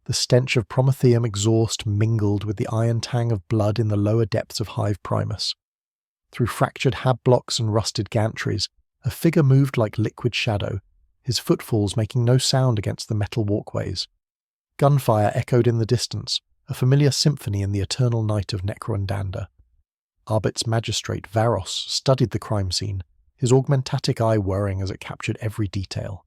The stench of prometheum exhaust mingled with the iron tang of blood in the lower depths of Hive Primus. Through fractured hab blocks and rusted gantries, a figure moved like liquid shadow, his footfalls making no sound against the metal walkways. Gunfire echoed in the distance, a familiar symphony in the eternal night of Necroandanda. Arbit's magistrate Varos studied the crime scene, his augmentatic eye whirring as it captured every detail.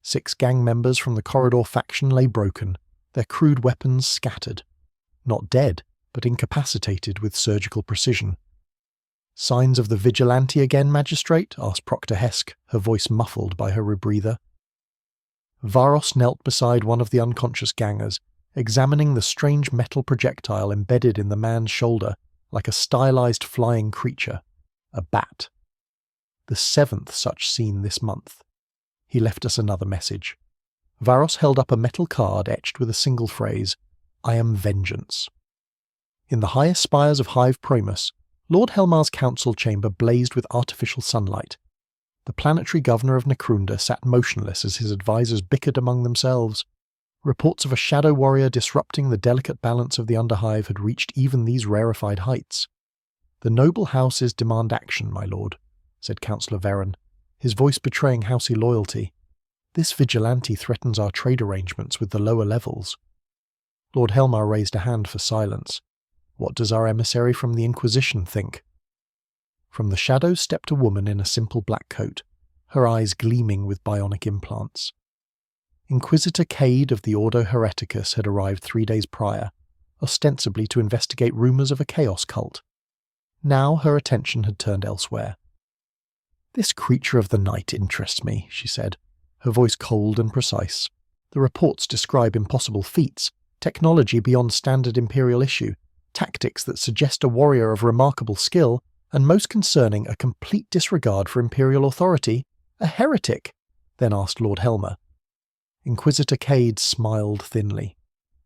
6 gang members from the Corridor faction lay broken, their crude weapons scattered. Not dead, but incapacitated with surgical precision. "Signs of the vigilante again, Magistrate?" asked Proctor Hesk, her voice muffled by her rebreather. Varos knelt beside one of the unconscious gangers, examining the strange metal projectile embedded in the man's shoulder like a stylized flying creature, a bat. The 7th such scene this month. He left us another message. Varos held up a metal card etched with a single phrase, "I am vengeance." In the highest spires of Hive Primus, Lord Helmar's council chamber blazed with artificial sunlight. The planetary governor of Necrunda sat motionless as his advisors bickered among themselves. Reports of a shadow warrior disrupting the delicate balance of the Underhive had reached even these rarefied heights. "The noble houses demand action, my lord," said Councillor Veron, his voice betraying housey loyalty. "This vigilante threatens our trade arrangements with the lower levels." Lord Helmar raised a hand for silence. What does our emissary from the Inquisition think? From the shadows stepped a woman in a simple black coat, her eyes gleaming with bionic implants. Inquisitor Cade of the Ordo Hereticus had arrived 3 days prior, ostensibly to investigate rumours of a chaos cult. Now her attention had turned elsewhere. "This creature of the night interests me," she said, her voice cold and precise. "The reports describe impossible feats, technology beyond standard Imperial issue, tactics that suggest a warrior of remarkable skill, and most concerning, a complete disregard for Imperial authority. A heretic?" then asked Lord Helmer. Inquisitor Cade smiled thinly.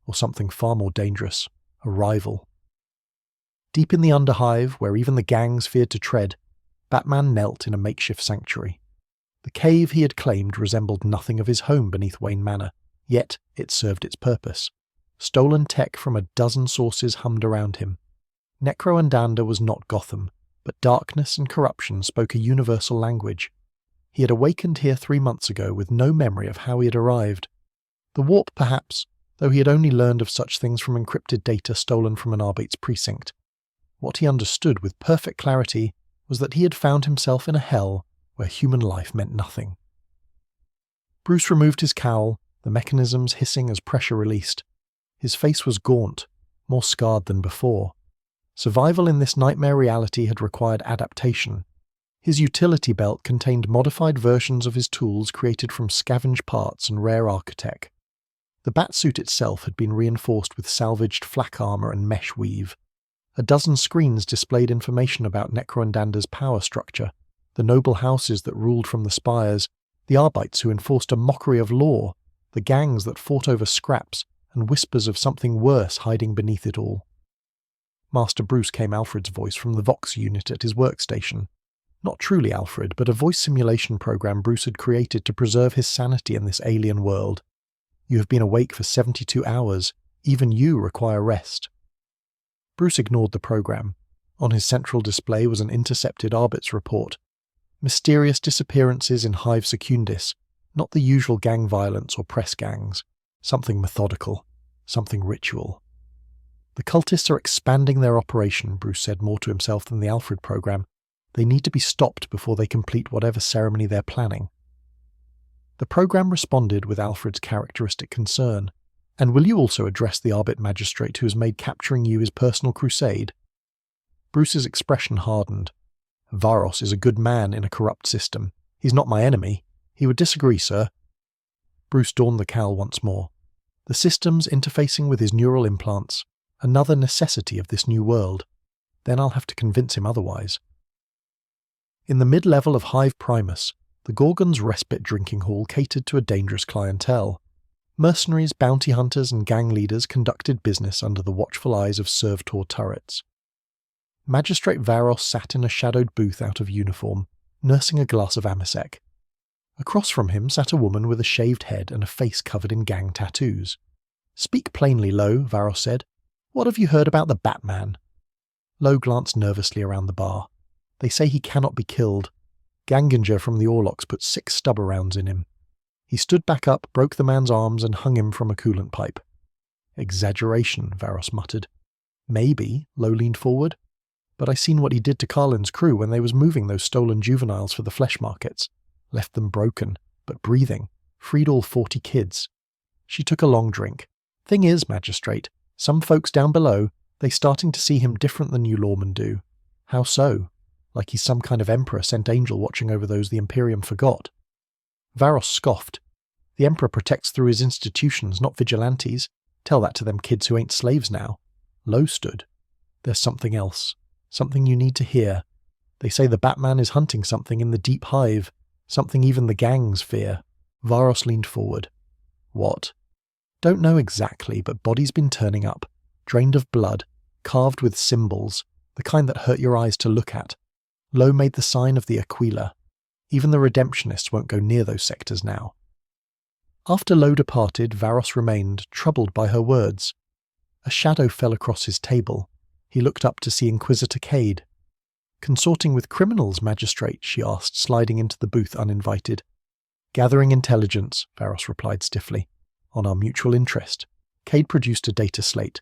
Or something far more dangerous, a rival. Deep in the Underhive, where even the gangs feared to tread, Batman knelt in a makeshift sanctuary. The cave he had claimed resembled nothing of his home beneath Wayne Manor, yet it served its purpose. Stolen tech from a dozen sources hummed around him. Necroandanda was not Gotham, but darkness and corruption spoke a universal language. He had awakened here 3 months ago with no memory of how he had arrived. The warp, perhaps, though he had only learned of such things from encrypted data stolen from an Arbate's precinct. What he understood with perfect clarity was that he had found himself in a hell where human life meant nothing. Bruce removed his cowl, the mechanisms hissing as pressure released. His face was gaunt, more scarred than before. Survival in this nightmare reality had required adaptation. His utility belt contained modified versions of his tools created from scavenged parts and rare architect. The batsuit itself had been reinforced with salvaged flak armor and mesh weave. A dozen screens displayed information about Necroandanda's power structure, the noble houses that ruled from the spires, the Arbites who enforced a mockery of law, the gangs that fought over scraps, and whispers of something worse hiding beneath it all. Master Bruce came Alfred's voice from the Vox unit at his workstation. Not truly Alfred, but a voice simulation program Bruce had created to preserve his sanity in this alien world. "You have been awake for 72 hours. Even you require rest." Bruce ignored the program. On his central display was an intercepted Arbit's report. Mysterious disappearances in Hive Secundis, not the usual gang violence or press gangs. Something methodical. Something ritual. "The cultists are expanding their operation," Bruce said more to himself than the Alfred program. "They need to be stopped before they complete whatever ceremony they're planning." The program responded with Alfred's characteristic concern. "And will you also address the Arbit magistrate who has made capturing you his personal crusade?" Bruce's expression hardened. "Varos is a good man in a corrupt system. He's not my enemy. He would disagree, sir." Bruce donned the cowl once more. The systems interfacing with his neural implants. Another necessity of this new world. Then I'll have to convince him otherwise. In the mid-level of Hive Primus, the Gorgon's respite drinking hall catered to a dangerous clientele. Mercenaries, bounty hunters, and gang leaders conducted business under the watchful eyes of servitor turrets. Magistrate Varos sat in a shadowed booth out of uniform, nursing a glass of amasec. Across from him sat a woman with a shaved head and a face covered in gang tattoos. "Speak plainly, Lo," Varos said. "What have you heard about the Batman?" Lo glanced nervously around the bar. "They say he cannot be killed. Ganginger from the Orlocks put 6 stubber rounds in him. He stood back up, broke the man's arms, and hung him from a coolant pipe." "Exaggeration," Varos muttered. "Maybe," Lo leaned forward. "But I seen what he did to Carlin's crew when they was moving those stolen juveniles for the flesh markets. Left them broken, but breathing. Freed all 40 kids." She took a long drink. "Thing is, Magistrate, some folks down below, they starting to see him different than you lawmen do." "How so?" "Like he's some kind of emperor sent angel watching over those the Imperium forgot." Varos scoffed. "The Emperor protects through his institutions, not vigilantes. Tell that to them kids who ain't slaves now." Lo stood. "There's something else. Something you need to hear. They say the Batman is hunting something in the deep hive, something even the gangs fear." Varos leaned forward. "What?" "Don't know exactly, but bodies been turning up, drained of blood, carved with symbols, the kind that hurt your eyes to look at." Lo made the sign of the Aquila. Even the Redemptionists won't go near those sectors now. After Lo departed, Varos remained, troubled by her words. A shadow fell across his table. He looked up to see Inquisitor Cade. "Consorting with criminals, Magistrate?" she asked, sliding into the booth uninvited. "Gathering intelligence," Varos replied stiffly. "On our mutual interest." Cade produced a data slate.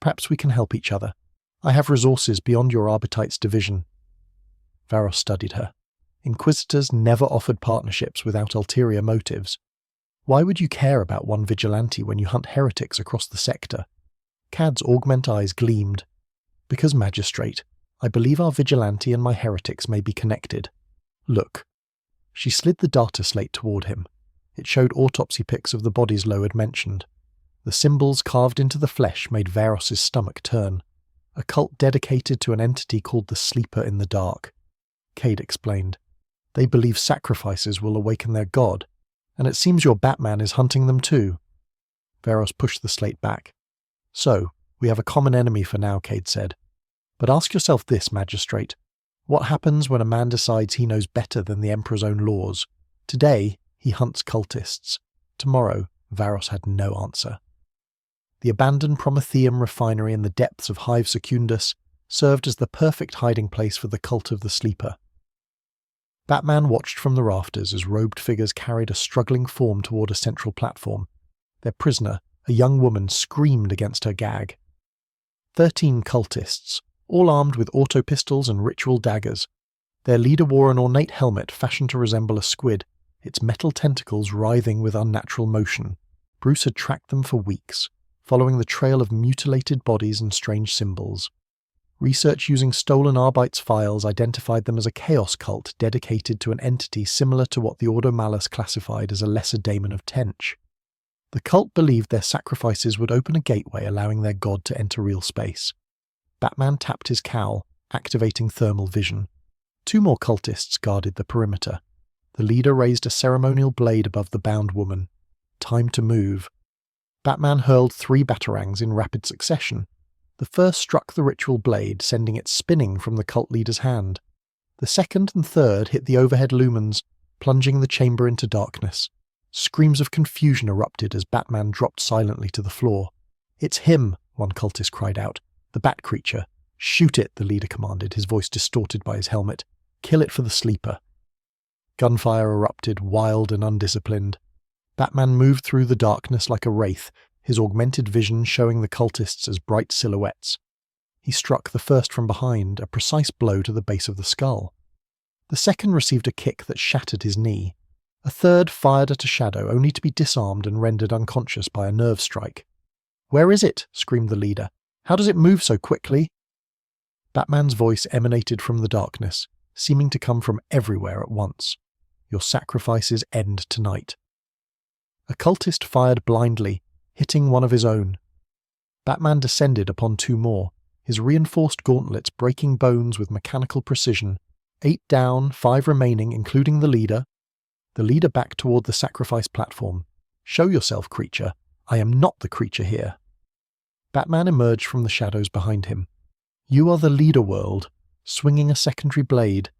"Perhaps we can help each other. I have resources beyond your Arbitite's division." Varos studied her. Inquisitors never offered partnerships without ulterior motives. Why would you care about one vigilante when you hunt heretics across the sector? Cad's augment eyes gleamed. "Because, Magistrate, I believe our vigilante and my heretics may be connected. Look." She slid the data slate toward him. It showed autopsy pics of the bodies Lo had mentioned. The symbols carved into the flesh made Varos's stomach turn. A cult dedicated to an entity called the Sleeper in the Dark. Cade explained. "They believe sacrifices will awaken their god, and it seems your Batman is hunting them too." Varos pushed the slate back. "So, we have a common enemy for now," Cade said. "But ask yourself this, Magistrate. What happens when a man decides he knows better than the Emperor's own laws? Today, he hunts cultists. Tomorrow, Varos had no answer. The abandoned Prometheum refinery in the depths of Hive Secundus served as the perfect hiding place for the cult of the Sleeper. Batman watched from the rafters as robed figures carried a struggling form toward a central platform. Their prisoner, a young woman, screamed against her gag. 13 cultists, all armed with auto-pistols and ritual daggers. Their leader wore an ornate helmet fashioned to resemble a squid, its metal tentacles writhing with unnatural motion. Bruce had tracked them for weeks, following the trail of mutilated bodies and strange symbols. Research using stolen Arbite's files identified them as a chaos cult dedicated to an entity similar to what the Ordo Malus classified as a lesser daemon of Tench. The cult believed their sacrifices would open a gateway allowing their god to enter real space. Batman tapped his cowl, activating thermal vision. 2 more cultists guarded the perimeter. The leader raised a ceremonial blade above the bound woman. Time to move. Batman hurled 3 batarangs in rapid succession. The first struck the ritual blade, sending it spinning from the cult leader's hand. The second and third hit the overhead lumens, plunging the chamber into darkness. Screams of confusion erupted as Batman dropped silently to the floor. "It's him," one cultist cried out. "The bat creature." "Shoot it," the leader commanded, his voice distorted by his helmet. "Kill it for the Sleeper." Gunfire erupted, wild and undisciplined. Batman moved through the darkness like a wraith, his augmented vision showing the cultists as bright silhouettes. He struck the first from behind, a precise blow to the base of the skull. The second received a kick that shattered his knee. A third fired at a shadow, only to be disarmed and rendered unconscious by a nerve strike. "Where is it?" screamed the leader. "How does it move so quickly?" Batman's voice emanated from the darkness, seeming to come from everywhere at once. "Your sacrifices end tonight." A cultist fired blindly, hitting one of his own. Batman descended upon 2 more, his reinforced gauntlets breaking bones with mechanical precision. 8 down, 5 remaining, including the leader. The leader backed toward the sacrifice platform. "Show yourself, creature. I am not the creature here." Batman emerged from the shadows behind him. "You are the leader world," swinging a secondary blade.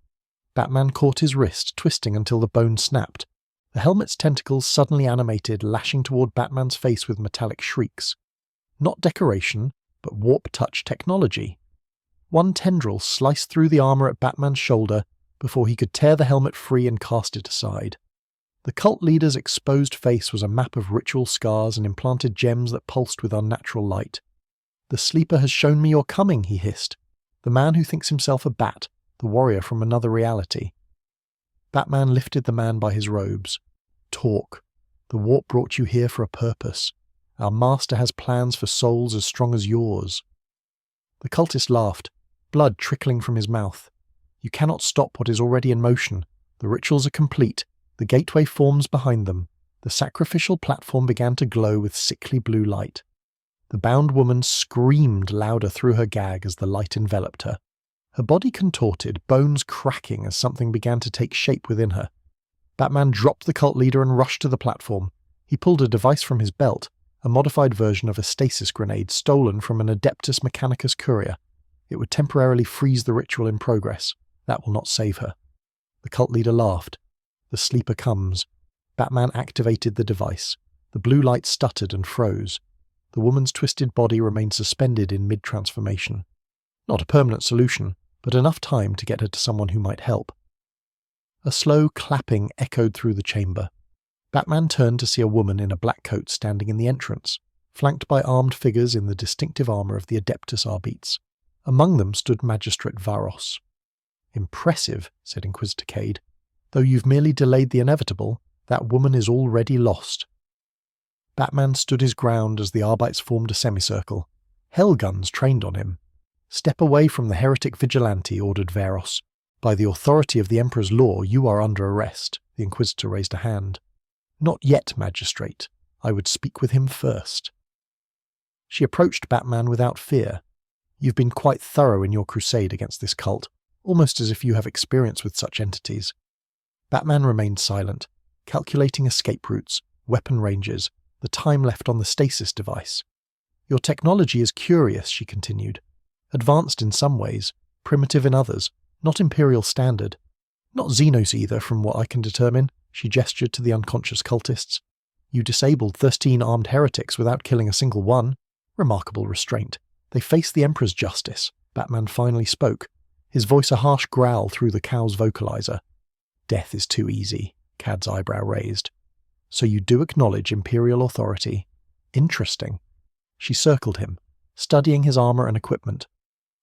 Batman caught his wrist, twisting until the bone snapped. The helmet's tentacles suddenly animated, lashing toward Batman's face with metallic shrieks. Not decoration, but warp-touch technology. One tendril sliced through the armor at Batman's shoulder before he could tear the helmet free and cast it aside. The cult leader's exposed face was a map of ritual scars and implanted gems that pulsed with unnatural light. "The sleeper has shown me you're coming," he hissed. "The man who thinks himself a bat, the warrior from another reality." Batman lifted the man by his robes. "Talk. The warp brought you here for a purpose. Our master has plans for souls as strong as yours." The cultist laughed, blood trickling from his mouth. "You cannot stop what is already in motion. The rituals are complete. The gateway forms behind them." The sacrificial platform began to glow with sickly blue light. The bound woman screamed louder through her gag as the light enveloped her. Her body contorted, bones cracking as something began to take shape within her. Batman dropped the cult leader and rushed to the platform. He pulled a device from his belt, a modified version of a stasis grenade stolen from an Adeptus Mechanicus courier. It would temporarily freeze the ritual in progress. That will not save her. The cult leader laughed. "The sleeper comes." Batman activated the device. The blue light stuttered and froze. The woman's twisted body remained suspended in mid-transformation. Not a permanent solution, but enough time to get her to someone who might help. A slow clapping echoed through the chamber. Batman turned to see a woman in a black coat standing in the entrance, flanked by armed figures in the distinctive armor of the Adeptus Arbites. Among them stood Magistrate Varos. "Impressive," said Inquisitor Cade. "Though you've merely delayed the inevitable, that woman is already lost." Batman stood his ground as the Arbites formed a semicircle. Hell guns trained on him. "Step away from the heretic vigilante," ordered Varos. "By the authority of the Emperor's law, you are under arrest." The Inquisitor raised a hand. "Not yet, Magistrate. I would speak with him first." She approached Batman without fear. "You've been quite thorough in your crusade against this cult, almost as if you have experience with such entities." Batman remained silent, calculating escape routes, weapon ranges, the time left on the stasis device. "Your technology is curious," she continued. "Advanced in some ways, primitive in others, not Imperial standard. Not Xenos either, from what I can determine." She gestured to the unconscious cultists. "You disabled 13 armed heretics without killing a single one. Remarkable restraint. They face the Emperor's justice." Batman finally spoke, his voice a harsh growl through the cow's vocalizer. "Death is too easy," Cad's eyebrow raised. "So you do acknowledge Imperial authority. Interesting." She circled him, studying his armor and equipment.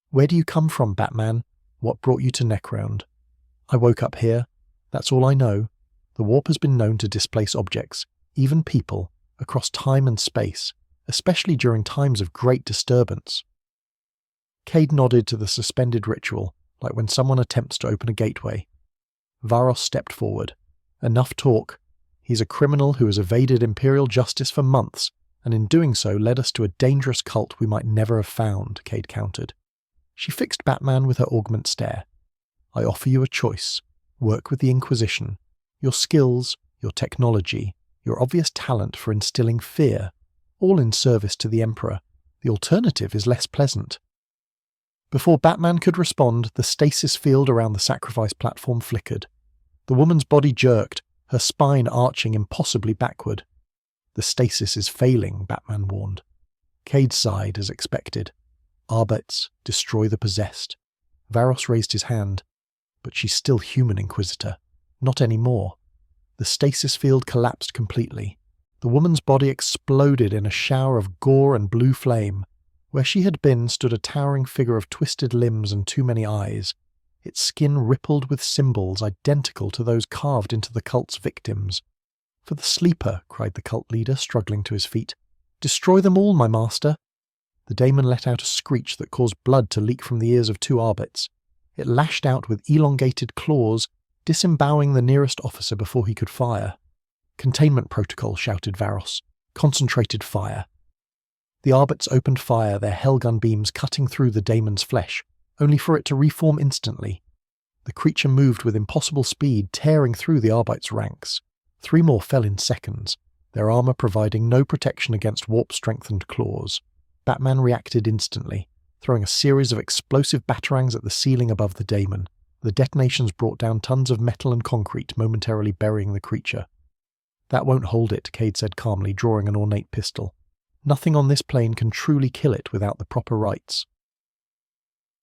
"Where do you come from, Batman? What brought you to Necround?" "I woke up here. That's all I know. The warp has been known to displace objects, even people, across time and space, especially during times of great disturbance." Cade nodded to the suspended ritual, like when someone attempts to open a gateway. Varos stepped forward. "Enough talk. He's a criminal who has evaded Imperial justice for months, and in doing so led us to a dangerous cult we might never have found," Cade countered. She fixed Batman with her augment stare. "I offer you a choice. Work with the Inquisition. Your skills, your technology, your obvious talent for instilling fear, all in service to the Emperor. The alternative is less pleasant." Before Batman could respond, the stasis field around the sacrifice platform flickered. The woman's body jerked, her spine arching impossibly backward. "The stasis is failing," Batman warned. Cade sighed as expected. "Arbites, destroy the possessed." Varos raised his hand. "But she's still human, Inquisitor. Not anymore." The stasis field collapsed completely. The woman's body exploded in a shower of gore and blue flame. Where she had been stood a towering figure of twisted limbs and too many eyes. Its skin rippled with symbols identical to those carved into the cult's victims. "For the sleeper," cried the cult leader, struggling to his feet. "Destroy them all, my master." The daemon let out a screech that caused blood to leak from the ears of 2 Arbites. It lashed out with elongated claws, disemboweling the nearest officer before he could fire. "Containment protocol," shouted Varos. "Concentrated fire." The Arbites opened fire, their hellgun beams cutting through the daemon's flesh, only for it to reform instantly. The creature moved with impossible speed, tearing through the Arbites' ranks. 3 more fell in seconds, their armor providing no protection against warp-strengthened claws. Batman reacted instantly, throwing a series of explosive batarangs at the ceiling above the daemon. The detonations brought down tons of metal and concrete, momentarily burying the creature. That won't hold it, Cade said calmly, drawing an ornate pistol. Nothing on this plane can truly kill it without the proper rites.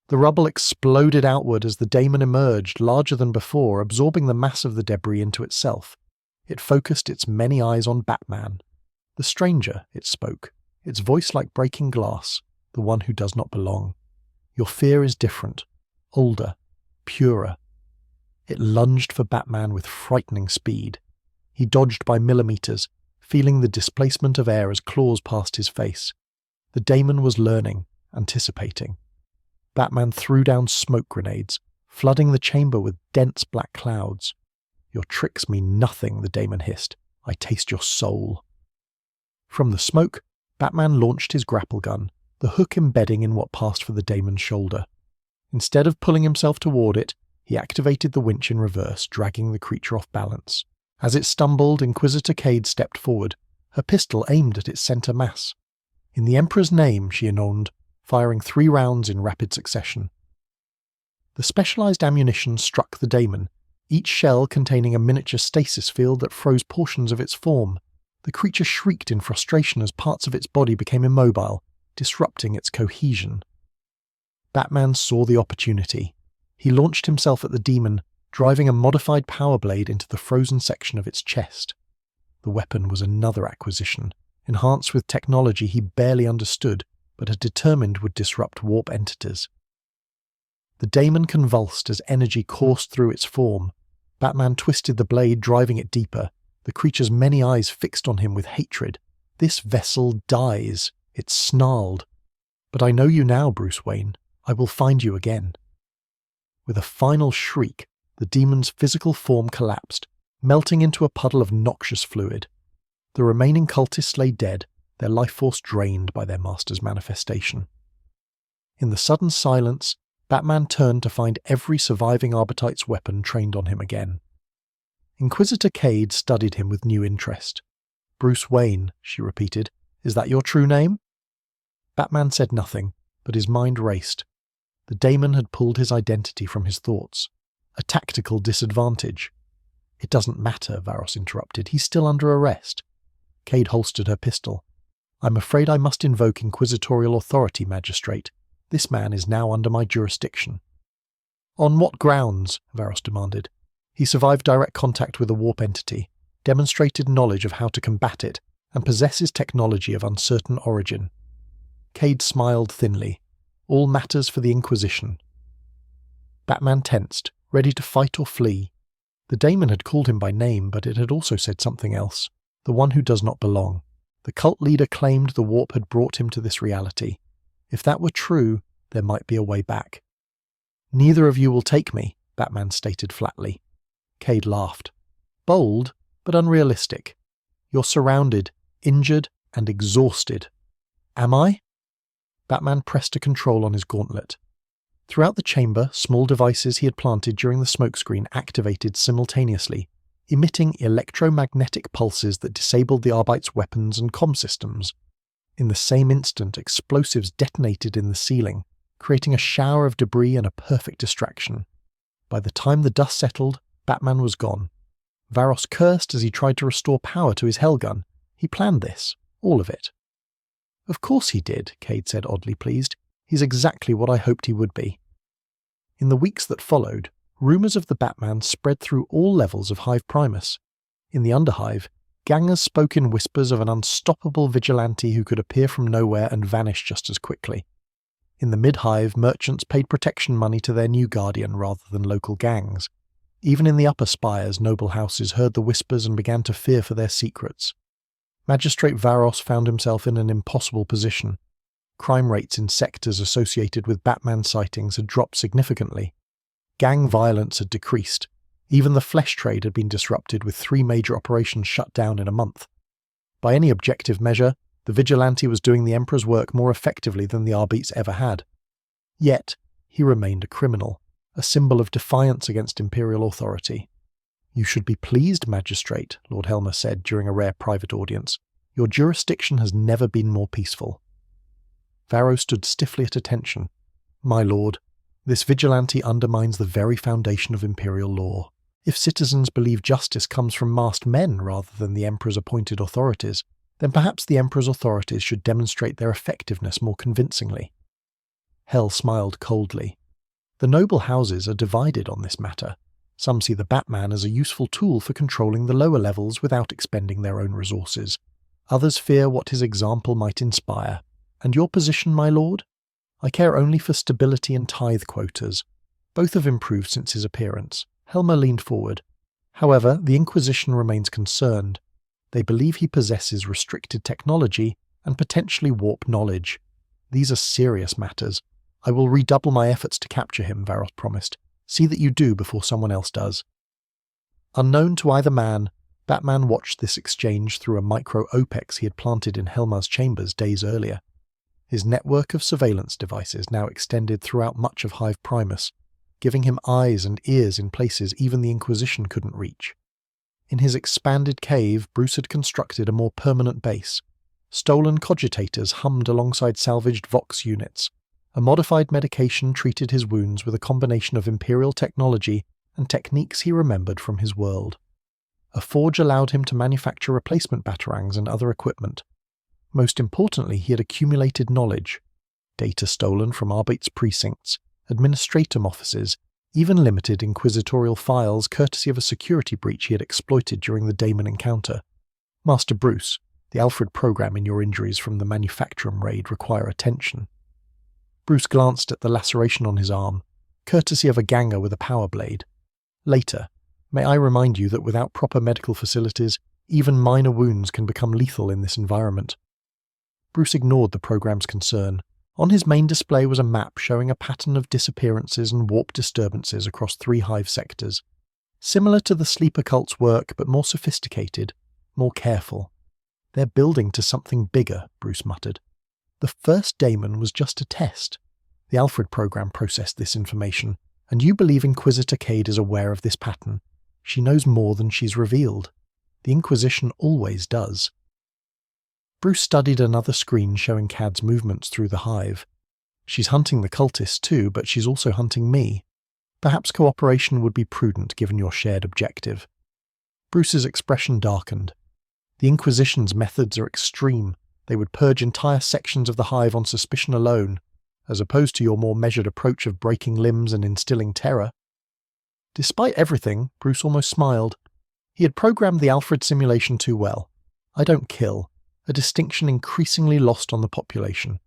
The rubble exploded outward as the daemon emerged, larger than before, absorbing the mass of the debris into itself. It focused its many eyes on Batman. The stranger, it spoke, its voice like breaking glass, the one who does not belong. Your fear is different, older, purer. It lunged for Batman with frightening speed. He dodged by millimeters, feeling the displacement of air as claws passed his face. The daemon was learning, anticipating. Batman threw down smoke grenades, flooding the chamber with dense black clouds. Your tricks mean nothing, the daemon hissed. I taste your soul. From the smoke, Batman launched his grapple gun, the hook embedding in what passed for the daemon's shoulder. Instead of pulling himself toward it, he activated the winch in reverse, dragging the creature off balance. As it stumbled, Inquisitor Cade stepped forward, her pistol aimed at its center mass. In the Emperor's name, she announced, firing 3 rounds in rapid succession. The specialized ammunition struck the daemon, each shell containing a miniature stasis field that froze portions of its form. The creature shrieked in frustration as parts of its body became immobile, disrupting its cohesion. Batman saw the opportunity. He launched himself at the demon, driving a modified power blade into the frozen section of its chest. The weapon was another acquisition, enhanced with technology he barely understood, but had determined would disrupt warp entities. The daemon convulsed as energy coursed through its form. Batman twisted the blade, driving it deeper, the creature's many eyes fixed on him with hatred. This vessel dies, it snarled. But I know you now, Bruce Wayne. I will find you again. With a final shriek, the demon's physical form collapsed, melting into a puddle of noxious fluid. The remaining cultists lay dead, their life force drained by their master's manifestation. In the sudden silence, Batman turned to find every surviving Arbiter's weapon trained on him again. Inquisitor Cade studied him with new interest. Bruce Wayne, she repeated. Is that your true name? Batman said nothing, but his mind raced. The daemon had pulled his identity from his thoughts. A tactical disadvantage. It doesn't matter, Varos interrupted. He's still under arrest. Cade holstered her pistol. I'm afraid I must invoke inquisitorial authority, Magistrate. This man is now under my jurisdiction. On what grounds? Varos demanded. He survived direct contact with a warp entity, demonstrated knowledge of how to combat it, and possesses technology of uncertain origin. Cade smiled thinly. All matters for the Inquisition. Batman tensed, ready to fight or flee. The daemon had called him by name, but it had also said something else. The one who does not belong. The cult leader claimed the warp had brought him to this reality. If that were true, there might be a way back. Neither of you will take me, Batman stated flatly. Cade laughed. Bold, but unrealistic. You're surrounded, injured, and exhausted. Am I? Batman pressed a control on his gauntlet. Throughout the chamber, small devices he had planted during the smokescreen activated simultaneously, emitting electromagnetic pulses that disabled the Arbite's weapons and comm systems. In the same instant, explosives detonated in the ceiling, creating a shower of debris and a perfect distraction. By the time the dust settled, Batman was gone. Varos cursed as he tried to restore power to his Hellgun. He planned this, all of it. Of course he did, Cade said, oddly pleased. He's exactly what I hoped he would be. In the weeks that followed, rumours of the Batman spread through all levels of Hive Primus. In the Underhive, gangers spoke in whispers of an unstoppable vigilante who could appear from nowhere and vanish just as quickly. In the Mid-Hive, merchants paid protection money to their new guardian rather than local gangs. Even in the upper spires, noble houses heard the whispers and began to fear for their secrets. Magistrate Varos found himself in an impossible position. Crime rates in sectors associated with Batman sightings had dropped significantly. Gang violence had decreased. Even the flesh trade had been disrupted with 3 major operations shut down in a month. By any objective measure, the vigilante was doing the Emperor's work more effectively than the Arbites ever had. Yet, he remained a criminal, a symbol of defiance against Imperial authority. You should be pleased, Magistrate, Lord Helmer said during a rare private audience. Your jurisdiction has never been more peaceful. Varro stood stiffly at attention. My lord, this vigilante undermines the very foundation of Imperial law. If citizens believe justice comes from masked men rather than the Emperor's appointed authorities, then perhaps the Emperor's authorities should demonstrate their effectiveness more convincingly. Hell smiled coldly. The noble houses are divided on this matter. Some see the Batman as a useful tool for controlling the lower levels without expending their own resources. Others fear what his example might inspire. And your position, my lord? I care only for stability and tithe quotas. Both have improved since his appearance. Helmer leaned forward. However, the Inquisition remains concerned. They believe he possesses restricted technology and potentially warp knowledge. These are serious matters. I will redouble my efforts to capture him, Varos promised. See that you do before someone else does. Unknown to either man, Batman watched this exchange through a micro-opex he had planted in Helmar's chambers days earlier. His network of surveillance devices now extended throughout much of Hive Primus, giving him eyes and ears in places even the Inquisition couldn't reach. In his expanded cave, Bruce had constructed a more permanent base. Stolen cogitators hummed alongside salvaged Vox units. A modified medication treated his wounds with a combination of Imperial technology and techniques he remembered from his world. A forge allowed him to manufacture replacement batarangs and other equipment. Most importantly, he had accumulated knowledge. Data stolen from Arbeit's precincts, administratum offices, even limited inquisitorial files courtesy of a security breach he had exploited during the Daemon encounter. Master Bruce, the Alfred program in your injuries from the Manufacturum raid require attention. Bruce glanced at the laceration on his arm, courtesy of a ganger with a power blade. Later, may I remind you that without proper medical facilities, even minor wounds can become lethal in this environment. Bruce ignored the program's concern. On his main display was a map showing a pattern of disappearances and warp disturbances across 3 Hive sectors. Similar to the sleeper cult's work, but more sophisticated, more careful. They're building to something bigger, Bruce muttered. The first Daemon was just a test. The Alfred program processed this information, and you believe Inquisitor Cade is aware of this pattern. She knows more than she's revealed. The Inquisition always does. Bruce studied another screen showing Cad's movements through the Hive. She's hunting the cultists too, but she's also hunting me. Perhaps cooperation would be prudent given your shared objective. Bruce's expression darkened. The Inquisition's methods are extreme. They would purge entire sections of the Hive on suspicion alone, as opposed to your more measured approach of breaking limbs and instilling terror. Despite everything, Bruce almost smiled. He had programmed the Alfred simulation too well. I don't kill, a distinction increasingly lost on the population.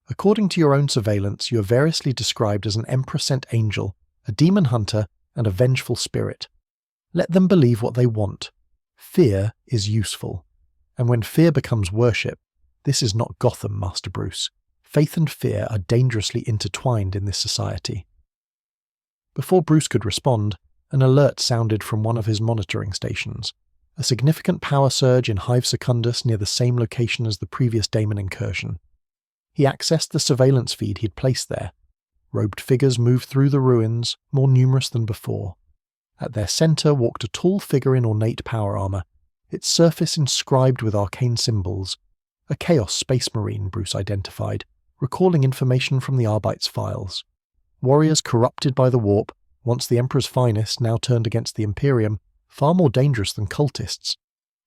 According to your own surveillance, you are variously described as an Emperor-sent angel, a demon hunter, and a vengeful spirit. Let them believe what they want. Fear is useful. And when fear becomes worship, this is not Gotham, Master Bruce. Faith and fear are dangerously intertwined in this society. Before Bruce could respond, an alert sounded from one of his monitoring stations. A significant power surge in Hive Secundus near the same location as the previous Daemon incursion. He accessed the surveillance feed he'd placed there. Robed figures moved through the ruins, more numerous than before. At their center walked a tall figure in ornate power armor, its surface inscribed with arcane symbols. A Chaos Space Marine, Bruce identified, recalling information from the Arbeit's files. Warriors corrupted by the warp, once the Emperor's finest, now turned against the Imperium, far more dangerous than cultists.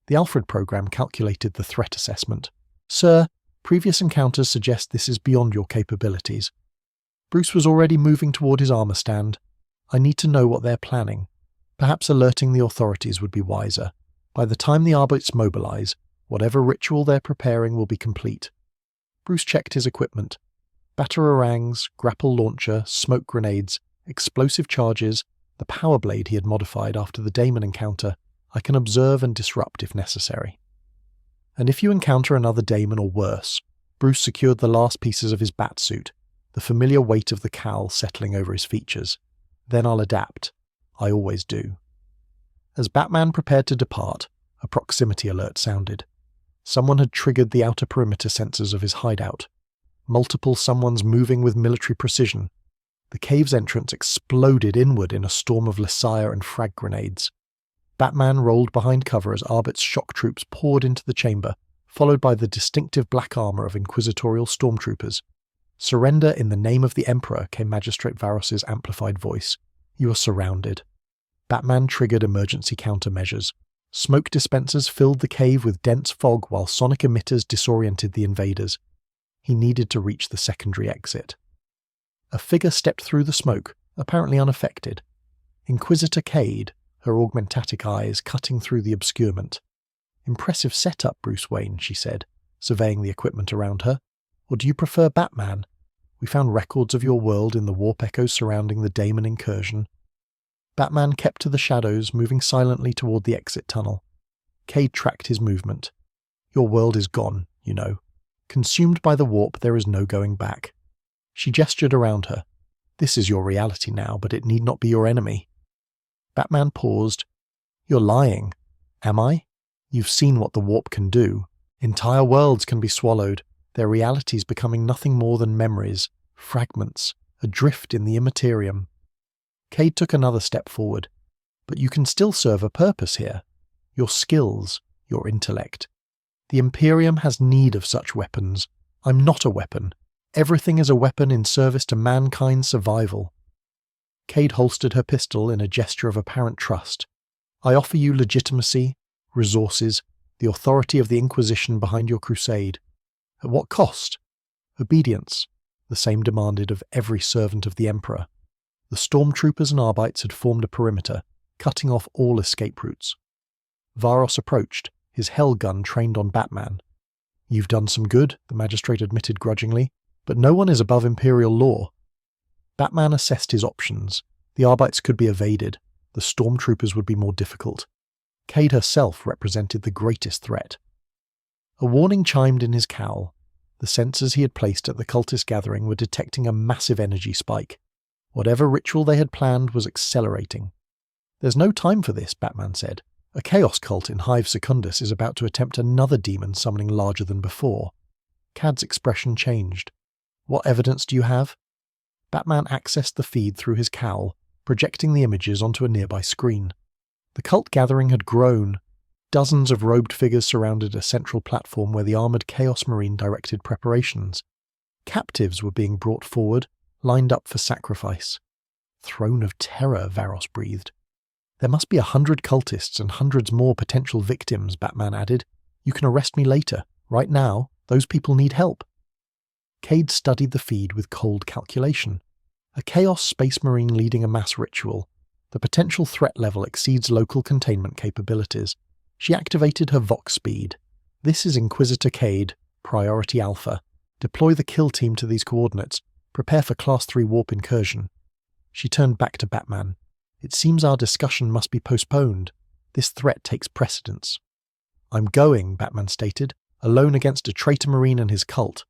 The Alfred program calculated the threat assessment. Sir, previous encounters suggest this is beyond your capabilities. Bruce was already moving toward his armor stand. I need to know what they're planning. Perhaps alerting the authorities would be wiser. By the time the Arbeits mobilize, whatever ritual they're preparing will be complete. Bruce checked his equipment. Batarangs, grapple launcher, smoke grenades, explosive charges, the power blade he had modified after the Daemon encounter. I can observe and disrupt if necessary. And if you encounter another Daemon or worse, Bruce secured the last pieces of his bat suit, the familiar weight of the cowl settling over his features. Then I'll adapt. I always do. As Batman prepared to depart, a proximity alert sounded. Someone had triggered the outer perimeter sensors of his hideout. Multiple someones moving with military precision. The cave's entrance exploded inward in a storm of Lysaia and frag grenades. Batman rolled behind cover as Arbeit's shock troops poured into the chamber, followed by the distinctive black armor of inquisitorial stormtroopers. Surrender in the name of the Emperor, came Magistrate Varos's amplified voice. You are surrounded. Batman triggered emergency countermeasures. Smoke dispensers filled the cave with dense fog while sonic emitters disoriented the invaders. He needed to reach the secondary exit. A figure stepped through the smoke, apparently unaffected. Inquisitor Cade, her augmentatic eyes cutting through the obscurement. "Impressive setup, Bruce Wayne," she said, surveying the equipment around her. "Or do you prefer Batman? We found records of your world in the warp echoes surrounding the Damon incursion." Batman kept to the shadows, moving silently toward the exit tunnel. Cade tracked his movement. "Your world is gone, you know. Consumed by the warp, there is no going back." She gestured around her. "This is your reality now, but it need not be your enemy." Batman paused. "You're lying." "Am I? You've seen what the warp can do. Entire worlds can be swallowed, their realities becoming nothing more than memories, fragments, adrift in the immaterium." Cade took another step forward. "But you can still serve a purpose here. Your skills, your intellect. The Imperium has need of such weapons. I'm not a weapon. Everything is a weapon in service to mankind's survival." Cade holstered her pistol in a gesture of apparent trust. "I offer you legitimacy, resources, the authority of the Inquisition behind your crusade. At what cost? Obedience, the same demanded of every servant of the Emperor." The stormtroopers and Arbites had formed a perimeter, cutting off all escape routes. Varos approached, his hell gun trained on Batman. "You've done some good," the magistrate admitted grudgingly, "but no one is above Imperial law." Batman assessed his options. The Arbites could be evaded. The stormtroopers would be more difficult. Cade herself represented the greatest threat. A warning chimed in his cowl. The sensors he had placed at the cultist gathering were detecting a massive energy spike. Whatever ritual they had planned was accelerating. "There's no time for this," Batman said. "A chaos cult in Hive Secundus is about to attempt another demon summoning larger than before." Cad's expression changed. "What evidence do you have?" Batman accessed the feed through his cowl, projecting the images onto a nearby screen. The cult gathering had grown. Dozens of robed figures surrounded a central platform where the armoured Chaos Marine directed preparations. Captives were being brought forward, lined up for sacrifice. "Throne of Terror," Varos breathed. "There must be 100 cultists and hundreds more potential victims," Batman added. "You can arrest me later. Right now, those people need help." Cade studied the feed with cold calculation. A Chaos Space Marine leading a mass ritual. The potential threat level exceeds local containment capabilities. She activated her Vox speed. "This is Inquisitor Cade, Priority Alpha. Deploy the kill team to these coordinates. Prepare for Class 3 warp incursion." She turned back to Batman. "It seems our discussion must be postponed. This threat takes precedence." "I'm going," Batman stated, "alone against a traitor Marine and his cult."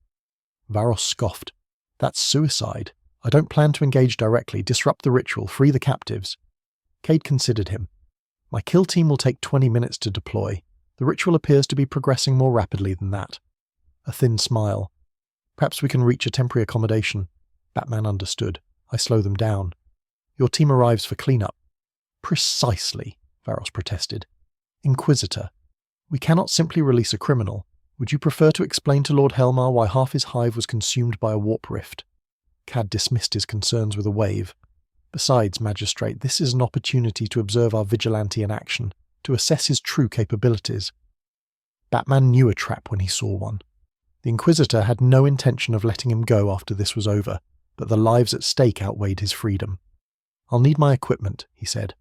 Varos scoffed. "That's suicide. I don't plan to engage directly. Disrupt the ritual. Free the captives." Cade considered him. "My kill team will take 20 minutes to deploy. The ritual appears to be progressing more rapidly than that." A thin smile. "Perhaps we can reach a temporary accommodation." Batman understood. "I slow them down." "Your team arrives for cleanup." "Precisely," Varos protested. "Inquisitor, we cannot simply release a criminal. Would you prefer to explain to Lord Helmar why half his hive was consumed by a warp rift?" Cad dismissed his concerns with a wave. "Besides, Magistrate, this is an opportunity to observe our vigilante in action, to assess his true capabilities." Batman knew a trap when he saw one. The Inquisitor had no intention of letting him go after this was over, but the lives at stake outweighed his freedom. "I'll need my equipment," he said.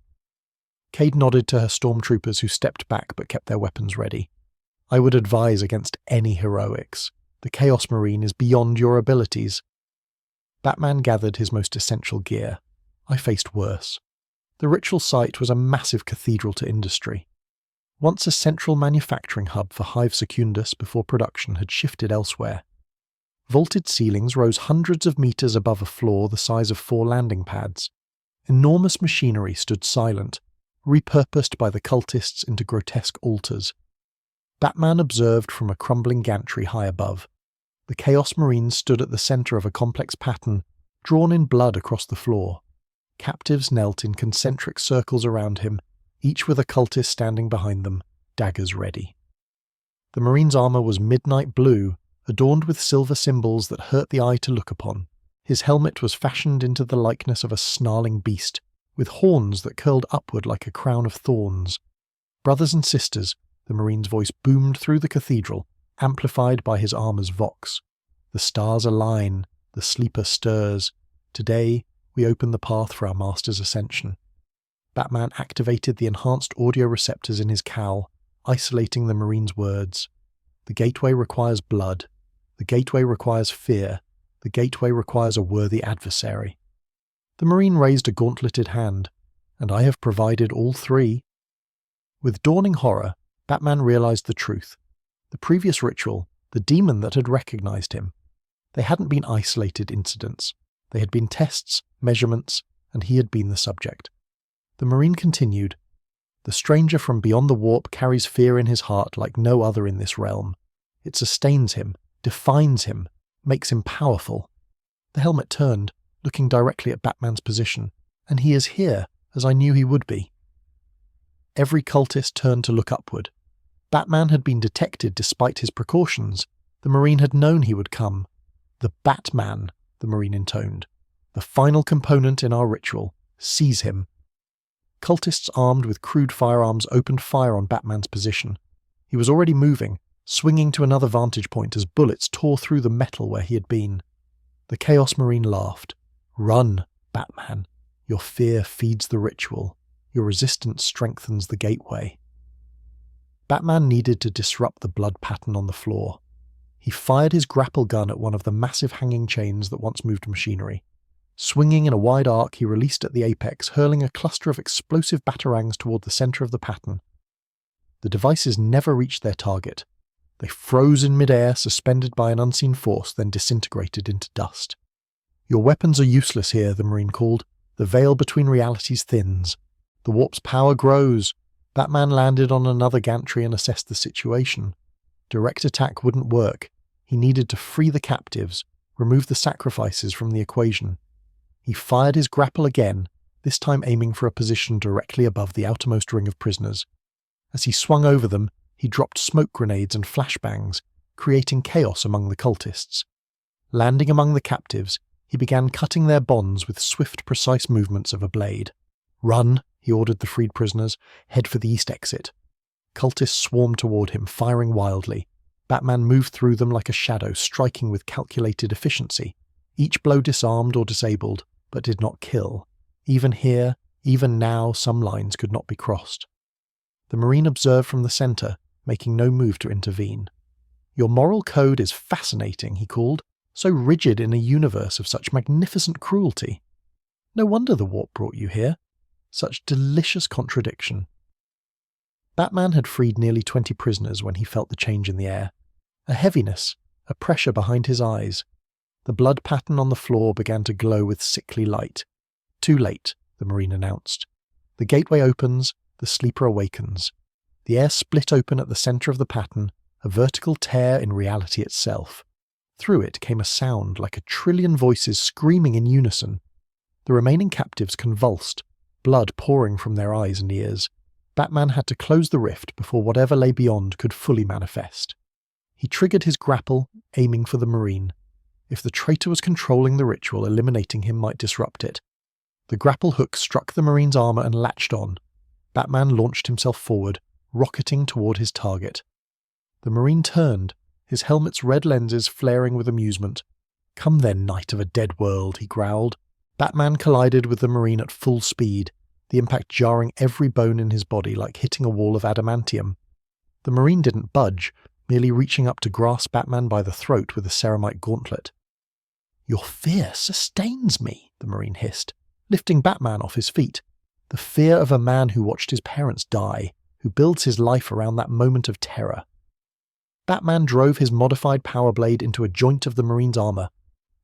Cade nodded to her stormtroopers who stepped back but kept their weapons ready. "I would advise against any heroics. The Chaos Marine is beyond your abilities." Batman gathered his most essential gear. "I faced worse." The ritual site was a massive cathedral to industry. Once a central manufacturing hub for Hive Secundus before production had shifted elsewhere. Vaulted ceilings rose hundreds of meters above a floor the size of 4 landing pads. Enormous machinery stood silent, repurposed by the cultists into grotesque altars. Batman observed from a crumbling gantry high above. The Chaos Marines stood at the center of a complex pattern, drawn in blood across the floor. Captives knelt in concentric circles around him, each with a cultist standing behind them, daggers ready. The Marine's armor was midnight blue, adorned with silver symbols that hurt the eye to look upon. His helmet was fashioned into the likeness of a snarling beast, with horns that curled upward like a crown of thorns. "Brothers and sisters," the Marine's voice boomed through the cathedral, amplified by his armor's vox. "The stars align, the sleeper stirs. Today, we open the path for our master's ascension." Batman activated the enhanced audio receptors in his cowl, isolating the Marine's words. "The gateway requires blood. The gateway requires fear. The gateway requires a worthy adversary." The Marine raised a gauntleted hand. "And I have provided all three." With dawning horror, Batman realized the truth. The previous ritual, the demon that had recognized him. They hadn't been isolated incidents. They had been tests, measurements, and he had been the subject. The Marine continued, "The stranger from beyond the warp carries fear in his heart like no other in this realm. It sustains him, defines him, makes him powerful." The helmet turned, looking directly at Batman's position, "And he is here, as I knew he would be." Every cultist turned to look upward. Batman had been detected despite his precautions. The Marine had known he would come. "The Batman," the Marine intoned. "The final component in our ritual. Seize him." Cultists armed with crude firearms opened fire on Batman's position. He was already moving, swinging to another vantage point as bullets tore through the metal where he had been. The Chaos Marine laughed. "Run, Batman. Your fear feeds the ritual. Your resistance strengthens the gateway." Batman needed to disrupt the blood pattern on the floor. He fired his grapple gun at one of the massive hanging chains that once moved machinery. Swinging in a wide arc, he released at the apex, hurling a cluster of explosive batarangs toward the center of the pattern. The devices never reached their target. They froze in midair, suspended by an unseen force, then disintegrated into dust. "Your weapons are useless here," the Marine called. "The veil between realities thins. The warp's power grows." Batman landed on another gantry and assessed the situation. Direct attack wouldn't work. He needed to free the captives, remove the sacrifices from the equation. He fired his grapple again, this time aiming for a position directly above the outermost ring of prisoners. As he swung over them, he dropped smoke grenades and flashbangs, creating chaos among the cultists. Landing among the captives, he began cutting their bonds with swift, precise movements of a blade. "Run," he ordered the freed prisoners. "Head for the east exit." Cultists swarmed toward him, firing wildly. Batman moved through them like a shadow, striking with calculated efficiency. Each blow disarmed or disabled, but did not kill. Even here, even now, some lines could not be crossed. The Marine observed from the center, making no move to intervene. "Your moral code is fascinating," he called, "so rigid in a universe of such magnificent cruelty. No wonder the warp brought you here. Such delicious contradiction." Batman had freed nearly 20 prisoners when he felt the change in the air. A heaviness, a pressure behind his eyes. The blood pattern on the floor began to glow with sickly light. "Too late," the Marine announced. "The gateway opens, the sleeper awakens." The air split open at the center of the pattern, a vertical tear in reality itself. Through it came a sound like a trillion voices screaming in unison. The remaining captives convulsed, blood pouring from their eyes and ears. Batman had to close the rift before whatever lay beyond could fully manifest. He triggered his grapple, aiming for the Marine. If the traitor was controlling the ritual, eliminating him might disrupt it. The grapple hook struck the Marine's armor and latched on. Batman launched himself forward, rocketing toward his target. The Marine turned, his helmet's red lenses flaring with amusement. "Come then, knight of a dead world," he growled. Batman collided with the Marine at full speed, the impact jarring every bone in his body like hitting a wall of adamantium. The Marine didn't budge, merely reaching up to grasp Batman by the throat with a ceramite gauntlet. "Your fear sustains me," the Marine hissed, lifting Batman off his feet. The fear of a man who watched his parents die, who builds his life around that moment of terror. Batman drove his modified power blade into a joint of the Marine's armor.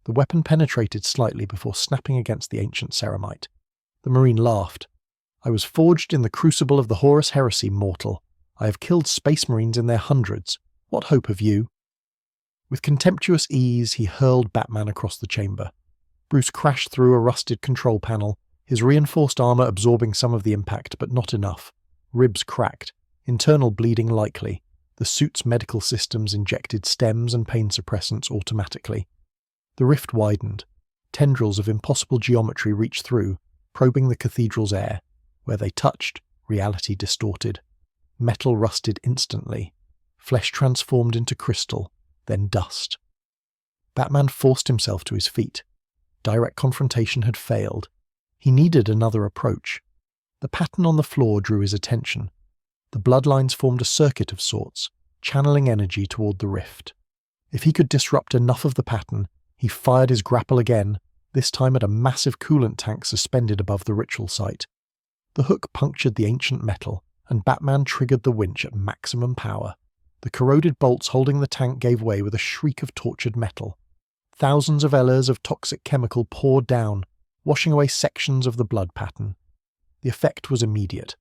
The weapon penetrated slightly before snapping against the ancient ceramite. The Marine laughed. "I was forged in the crucible of the Horus heresy, mortal. I have killed space marines in their hundreds. What hope have you?" With contemptuous ease, he hurled Batman across the chamber. Bruce crashed through a rusted control panel, his reinforced armor absorbing some of the impact, but not enough. Ribs cracked, internal bleeding likely. The suit's medical systems injected stems and pain suppressants automatically. The rift widened. Tendrils of impossible geometry reached through, probing the cathedral's air. Where they touched, reality distorted. Metal rusted instantly. Flesh transformed into crystal, then dust. Batman forced himself to his feet. Direct confrontation had failed. He needed another approach. The pattern on the floor drew his attention. The bloodlines formed a circuit of sorts, channeling energy toward the rift. If he could disrupt enough of the pattern, he fired his grapple again, this time at a massive coolant tank suspended above the ritual site. The hook punctured the ancient metal, and Batman triggered the winch at maximum power. The corroded bolts holding the tank gave way with a shriek of tortured metal. Thousands of ellers of toxic chemical poured down, washing away sections of the blood pattern. The effect was immediate.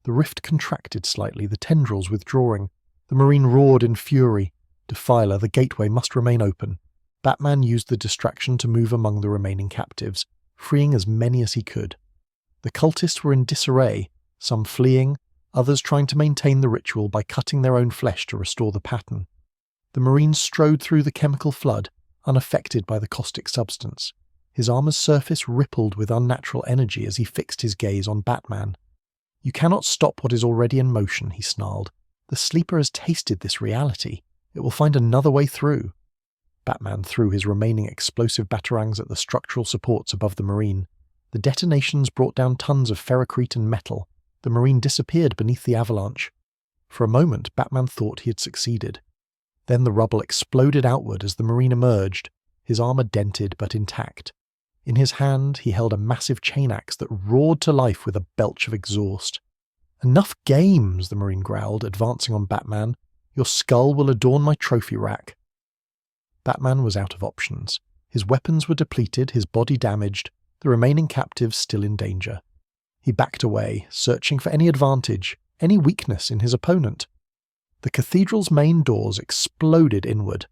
The rift contracted slightly, the tendrils withdrawing. The Marine roared in fury. Defiler, the gateway must remain open. Batman used the distraction to move among the remaining captives, freeing as many as he could. The cultists were in disarray, some fleeing, others trying to maintain the ritual by cutting their own flesh to restore the pattern. The Marine strode through the chemical flood, unaffected by the caustic substance. His armor's surface rippled with unnatural energy as he fixed his gaze on Batman. "You cannot stop what is already in motion," he snarled. "The sleeper has tasted this reality. It will find another way through." Batman threw his remaining explosive batarangs at the structural supports above the Marine. The detonations brought down tons of ferrocrete and metal. The Marine disappeared beneath the avalanche. For a moment, Batman thought he had succeeded. Then the rubble exploded outward as the Marine emerged, his armor dented but intact. In his hand, he held a massive chain axe that roared to life with a belch of exhaust. "Enough games," the Marine growled, advancing on Batman. "Your skull will adorn my trophy rack." Batman was out of options. His weapons were depleted, his body damaged, the remaining captives still in danger. He backed away, searching for any advantage, any weakness in his opponent. The cathedral's main doors exploded inward.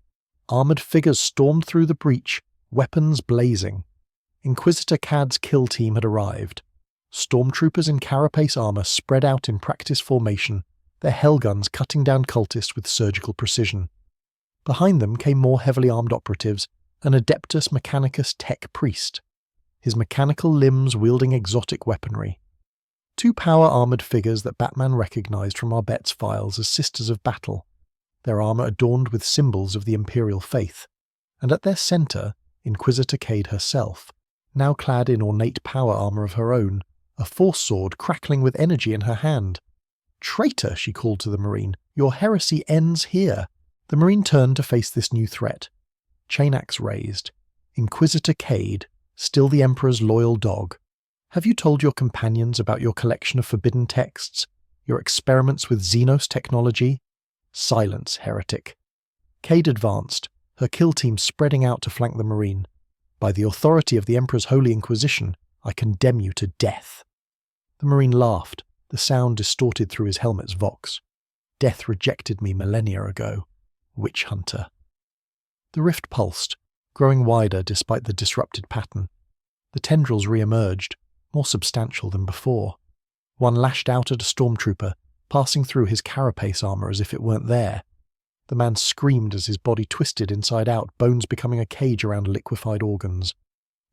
Armored figures stormed through the breach, weapons blazing. Inquisitor Cad's kill team had arrived. Stormtroopers in carapace armor spread out in practice formation, their hellguns cutting down cultists with surgical precision. Behind them came more heavily armed operatives, an Adeptus Mechanicus tech priest, his mechanical limbs wielding exotic weaponry. Two power-armoured figures that Batman recognised from Arbet's files as Sisters of Battle, their armour adorned with symbols of the Imperial faith, and at their centre, Inquisitor Cade herself, now clad in ornate power armour of her own, a force sword crackling with energy in her hand. "Traitor," she called to the Marine, "your heresy ends here." The Marine turned to face this new threat. Chain axe raised. Inquisitor Cade, still the Emperor's loyal dog. "Have you told your companions about your collection of forbidden texts? Your experiments with Xenos technology?" "Silence, heretic." Cade advanced, her kill team spreading out to flank the Marine. "By the authority of the Emperor's Holy Inquisition, I condemn you to death." The Marine laughed, the sound distorted through his helmet's vox. "Death rejected me millennia ago. Witch hunter." The rift pulsed, growing wider despite the disrupted pattern. The tendrils re-emerged, more substantial than before. One lashed out at a stormtrooper, passing through his carapace armor as if it weren't there. The man screamed as his body twisted inside out, bones becoming a cage around liquefied organs.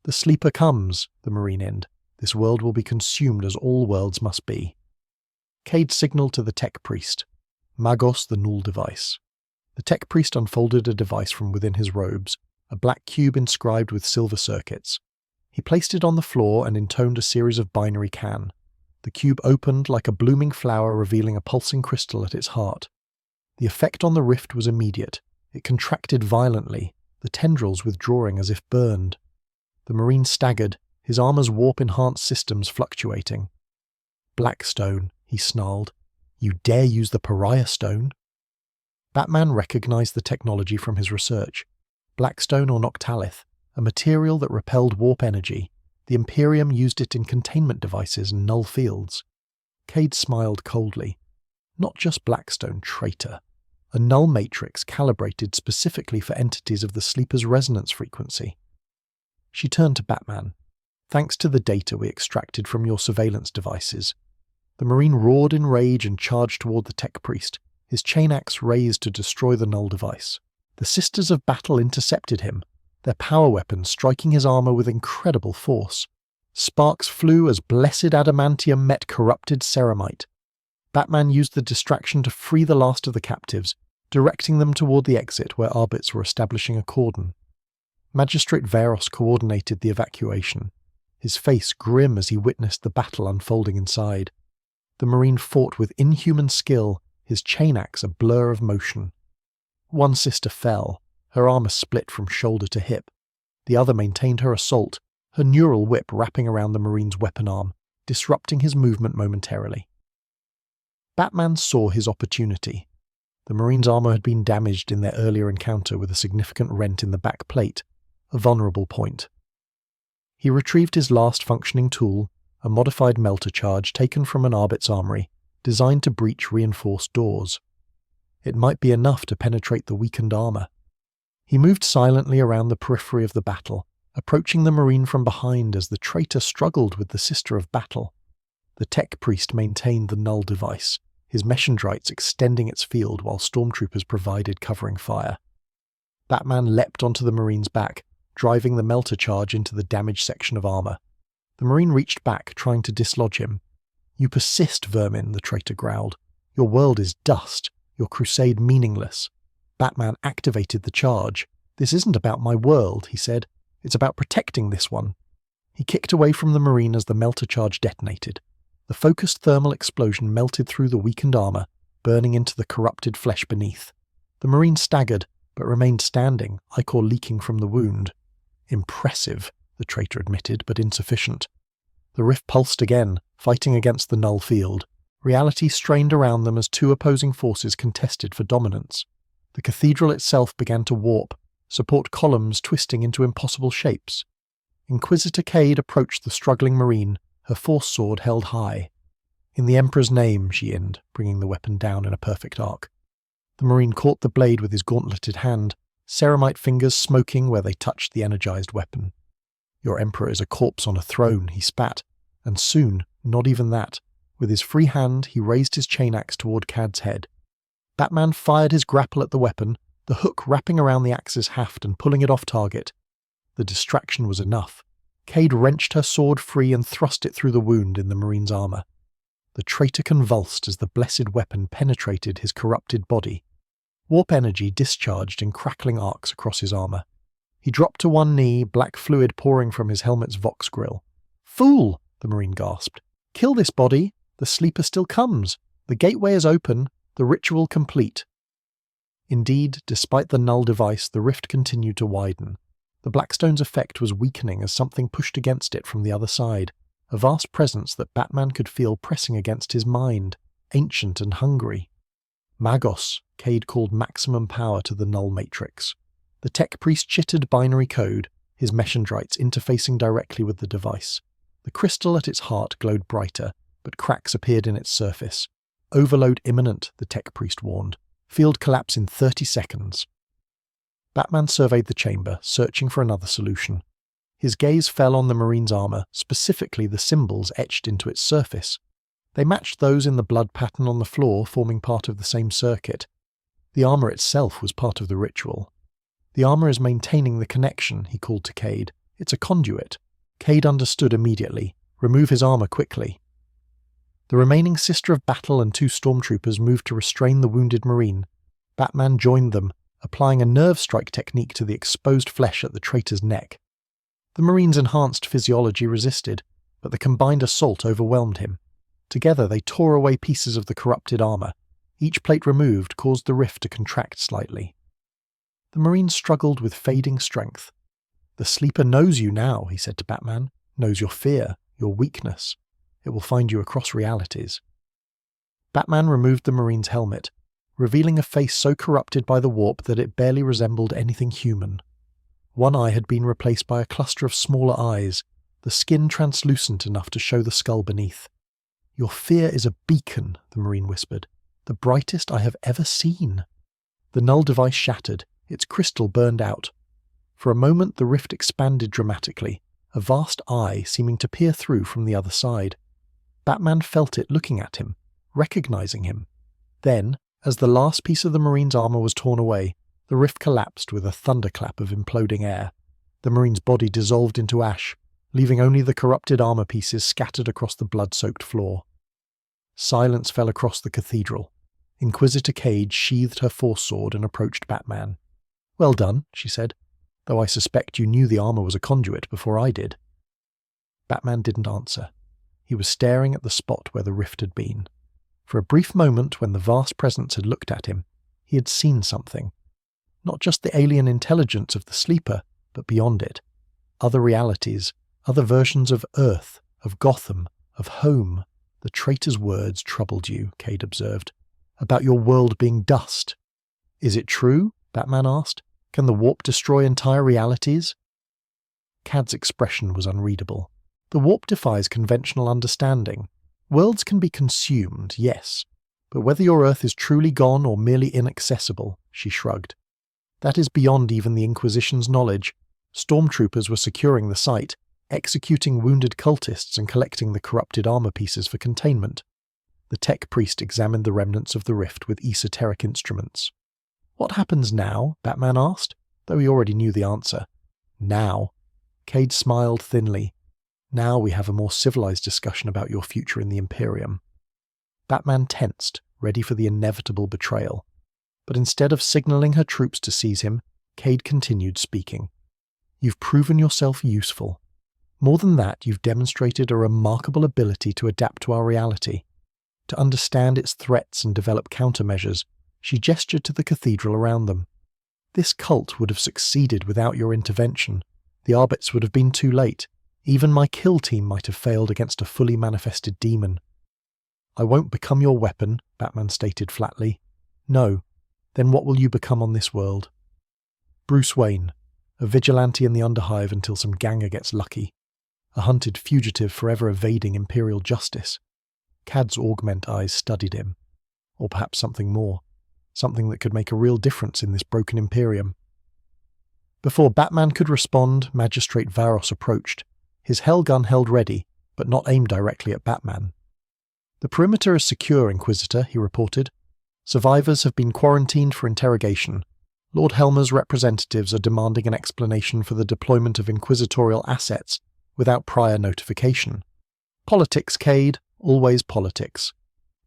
"The sleeper comes," the Marine ended. "This world will be consumed as all worlds must be." Cade signaled to the tech priest. "Magos the null device." The tech priest unfolded a device from within his robes, a black cube inscribed with silver circuits. He placed it on the floor and intoned a series of binary can. The cube opened like a blooming flower, revealing a pulsing crystal at its heart. The effect on the rift was immediate. It contracted violently, the tendrils withdrawing as if burned. The Marine staggered, his armor's warp-enhanced systems fluctuating. "Blackstone," he snarled. "You dare use the Pariah Stone?" Batman recognized the technology from his research. Blackstone or Noctalith, a material that repelled warp energy. The Imperium used it in containment devices and null fields. Cade smiled coldly. "Not just Blackstone, traitor. A null matrix calibrated specifically for entities of the sleeper's resonance frequency." She turned to Batman. "Thanks to the data we extracted from your surveillance devices." The Marine roared in rage and charged toward the tech priest, his chain axe raised to destroy the null device. The Sisters of Battle intercepted him, their power weapons striking his armor with incredible force. Sparks flew as blessed adamantium met corrupted ceramite. Batman used the distraction to free the last of the captives, directing them toward the exit where Arbits were establishing a cordon. Magistrate Veros coordinated the evacuation, his face grim as he witnessed the battle unfolding inside. The Marine fought with inhuman skill, his chain axe a blur of motion. One sister fell, her armor split from shoulder to hip. The other maintained her assault, her neural whip wrapping around the Marine's weapon arm, disrupting his movement momentarily. Batman saw his opportunity. The Marine's armor had been damaged in their earlier encounter with a significant rent in the back plate, a vulnerable point. He retrieved his last functioning tool, a modified melter charge taken from an Arbit's armory, designed to breach reinforced doors. It might be enough to penetrate the weakened armor. He moved silently around the periphery of the battle, approaching the Marine from behind as the traitor struggled with the Sister of Battle. The tech priest maintained the null device, his meshindrites extending its field while stormtroopers provided covering fire. Batman leapt onto the Marine's back, driving the melter charge into the damaged section of armor. The Marine reached back, trying to dislodge him. "You persist, vermin," the traitor growled. "Your world is dust, your crusade meaningless." Batman activated the charge. "This isn't about my world," he said. "It's about protecting this one." He kicked away from the Marine as the melter charge detonated. The focused thermal explosion melted through the weakened armor, burning into the corrupted flesh beneath. The Marine staggered, but remained standing, ichor leaking from the wound. "Impressive," the traitor admitted, but insufficient. The rift pulsed again, fighting against the null field. Reality strained around them as two opposing forces contested for dominance. The cathedral itself began to warp, support columns twisting into impossible shapes. Inquisitor Cade approached the struggling Marine, her force sword held high. "In the Emperor's name," she inned, bringing the weapon down in a perfect arc. The Marine caught the blade with his gauntleted hand, ceramite fingers smoking where they touched the energized weapon. "Your Emperor is a corpse on a throne," he spat, and soon, not even that. With his free hand, he raised his chain axe toward Cad's head. Batman fired his grapple at the weapon, the hook wrapping around the axe's haft and pulling it off target. The distraction was enough. Cade wrenched her sword free and thrust it through the wound in the Marine's armor. The traitor convulsed as the blessed weapon penetrated his corrupted body. Warp energy discharged in crackling arcs across his armor. He dropped to one knee, black fluid pouring from his helmet's vox grill. "Fool!" the Marine gasped. "Kill this body! The sleeper still comes! The gateway is open, the ritual complete." Indeed, despite the null device, the rift continued to widen. The Blackstone's effect was weakening as something pushed against it from the other side, a vast presence that Batman could feel pressing against his mind, ancient and hungry. Magos, Cade called maximum power to the null matrix. The tech priest chittered binary code, his meshindrites interfacing directly with the device. The crystal at its heart glowed brighter, but cracks appeared in its surface. "Overload imminent," the tech priest warned. "Field collapse in 30 seconds. Batman surveyed the chamber, searching for another solution. His gaze fell on the Marine's armor, specifically the symbols etched into its surface. They matched those in the blood pattern on the floor, forming part of the same circuit. The armor itself was part of the ritual. "The armor is maintaining the connection," he called to Cade. "It's a conduit." Cade understood immediately. "Remove his armor quickly." The remaining Sister of Battle and two stormtroopers moved to restrain the wounded Marine. Batman joined them, applying a nerve strike technique to the exposed flesh at the traitor's neck. The Marine's enhanced physiology resisted, but the combined assault overwhelmed him. Together they tore away pieces of the corrupted armor. Each plate removed caused the rift to contract slightly. The Marine struggled with fading strength. "The sleeper knows you now," he said to Batman. "Knows your fear, your weakness. It will find you across realities." Batman removed the Marine's helmet, revealing a face so corrupted by the warp that it barely resembled anything human. One eye had been replaced by a cluster of smaller eyes, the skin translucent enough to show the skull beneath. "Your fear is a beacon," the Marine whispered. "The brightest I have ever seen." The null device shattered, its crystal burned out. For a moment the rift expanded dramatically, a vast eye seeming to peer through from the other side. Batman felt it looking at him, recognizing him. Then, as the last piece of the Marine's armor was torn away, the rift collapsed with a thunderclap of imploding air. The Marine's body dissolved into ash, leaving only the corrupted armor pieces scattered across the blood-soaked floor. Silence fell across the cathedral. Inquisitor Cade sheathed her force sword and approached Batman. "Well done," she said, "though I suspect you knew the armor was a conduit before I did." Batman didn't answer. He was staring at the spot where the rift had been. For a brief moment, when the vast presence had looked at him, he had seen something. Not just the alien intelligence of the sleeper, but beyond it. Other realities, other versions of Earth, of Gotham, of home. "The traitor's words troubled you," Cade observed. "About your world being dust." "Is it true?" Batman asked. "Can the warp destroy entire realities?" Cad's expression was unreadable. "The warp defies conventional understanding. Worlds can be consumed, yes, but whether your Earth is truly gone or merely inaccessible," she shrugged. "That is beyond even the Inquisition's knowledge. Stormtroopers were securing the site, executing wounded cultists and collecting the corrupted armor pieces for containment." The tech priest examined the remnants of the rift with esoteric instruments. "What happens now?" Batman asked, though he already knew the answer. "Now." Cade smiled thinly. "Now we have a more civilized discussion about your future in the Imperium." Batman tensed, ready for the inevitable betrayal. But instead of signaling her troops to seize him, Cade continued speaking. "You've proven yourself useful. More than that, you've demonstrated a remarkable ability to adapt to our reality, to understand its threats and develop countermeasures." She gestured to the cathedral around them. "This cult would have succeeded without your intervention. The Arbits would have been too late. Even my kill team might have failed against a fully manifested demon." "I won't become your weapon," Batman stated flatly. "No. Then what will you become on this world?" "Bruce Wayne, a vigilante in the Underhive until some ganger gets lucky. A hunted fugitive forever evading Imperial justice." Cad's augment eyes studied him. Or perhaps something more. Something that could make a real difference in this broken Imperium. Before Batman could respond, Magistrate Varos approached, his hellgun held ready, but not aimed directly at Batman. "The perimeter is secure, Inquisitor," he reported. "Survivors have been quarantined for interrogation. Lord Helmer's representatives are demanding an explanation for the deployment of inquisitorial assets without prior notification. Politics, Cade, always politics.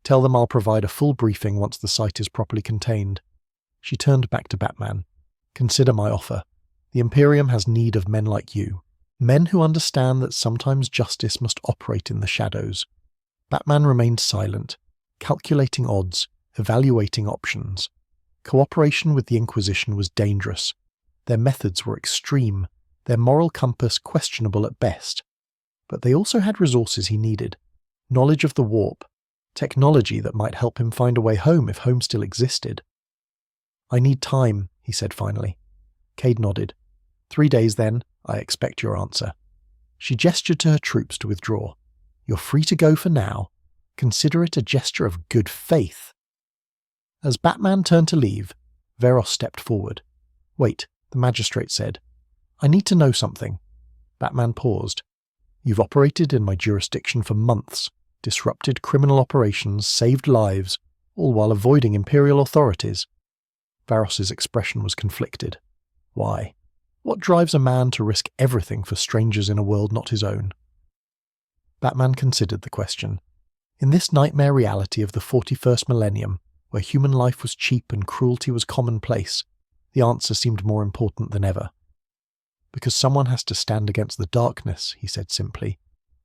Tell them I'll provide a full briefing once the site is properly contained." She turned back to Batman. "Consider my offer. The Imperium has need of men like you. Men who understand that sometimes justice must operate in the shadows." Batman remained silent, calculating odds, evaluating options. Cooperation with the Inquisition was dangerous. Their methods were extreme, their moral compass questionable at best. But they also had resources he needed. Knowledge of the warp. Technology that might help him find a way home if home still existed. "I need time," he said finally. Cade nodded. 3 days then, I expect your answer." She gestured to her troops to withdraw. "You're free to go for now. Consider it a gesture of good faith." As Batman turned to leave, Varos stepped forward. "Wait," the magistrate said. "I need to know something." Batman paused. "You've operated in my jurisdiction for months, disrupted criminal operations, saved lives, all while avoiding Imperial authorities." Varos's expression was conflicted. Why? What drives a man to risk everything for strangers in a world not his own? Batman considered the question. In this nightmare reality of the 41st millennium, where human life was cheap and cruelty was commonplace, the answer seemed more important than ever. "Because someone has to stand against the darkness," he said simply.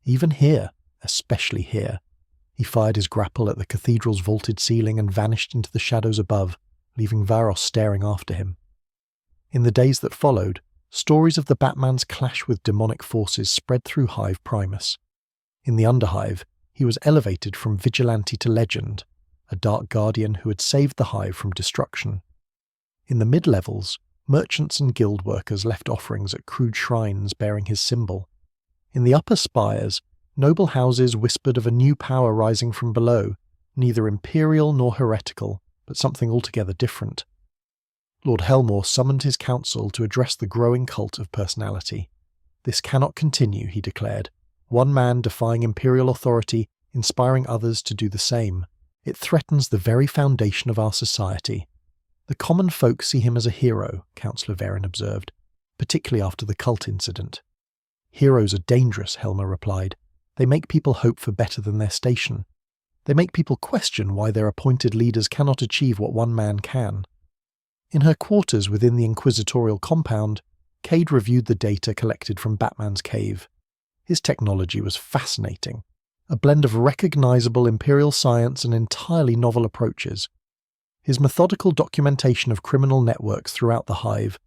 "Even here, especially here." He fired his grapple at the cathedral's vaulted ceiling and vanished into the shadows above, leaving Varos staring after him. In the days that followed, stories of the Batman's clash with demonic forces spread through Hive Primus. In the Underhive, he was elevated from vigilante to legend, a dark guardian who had saved the Hive from destruction. In the mid-levels, merchants and guild workers left offerings at crude shrines bearing his symbol. In the upper spires, noble houses whispered of a new power rising from below, neither imperial nor heretical, but something altogether different. Lord Helmore summoned his council to address the growing cult of personality. "This cannot continue," he declared. "One man defying imperial authority, inspiring others to do the same. It threatens the very foundation of our society." "The common folk see him as a hero," Councillor Verin observed, "particularly after the cult incident." Heroes are dangerous, Helmer replied. They make people hope for better than their station. They make people question why their appointed leaders cannot achieve what one man can. In her quarters within the inquisitorial compound, Cade reviewed the data collected from Batman's cave. His technology was fascinating, a blend of recognizable imperial science and entirely novel approaches. His methodical documentation of criminal networks throughout the hive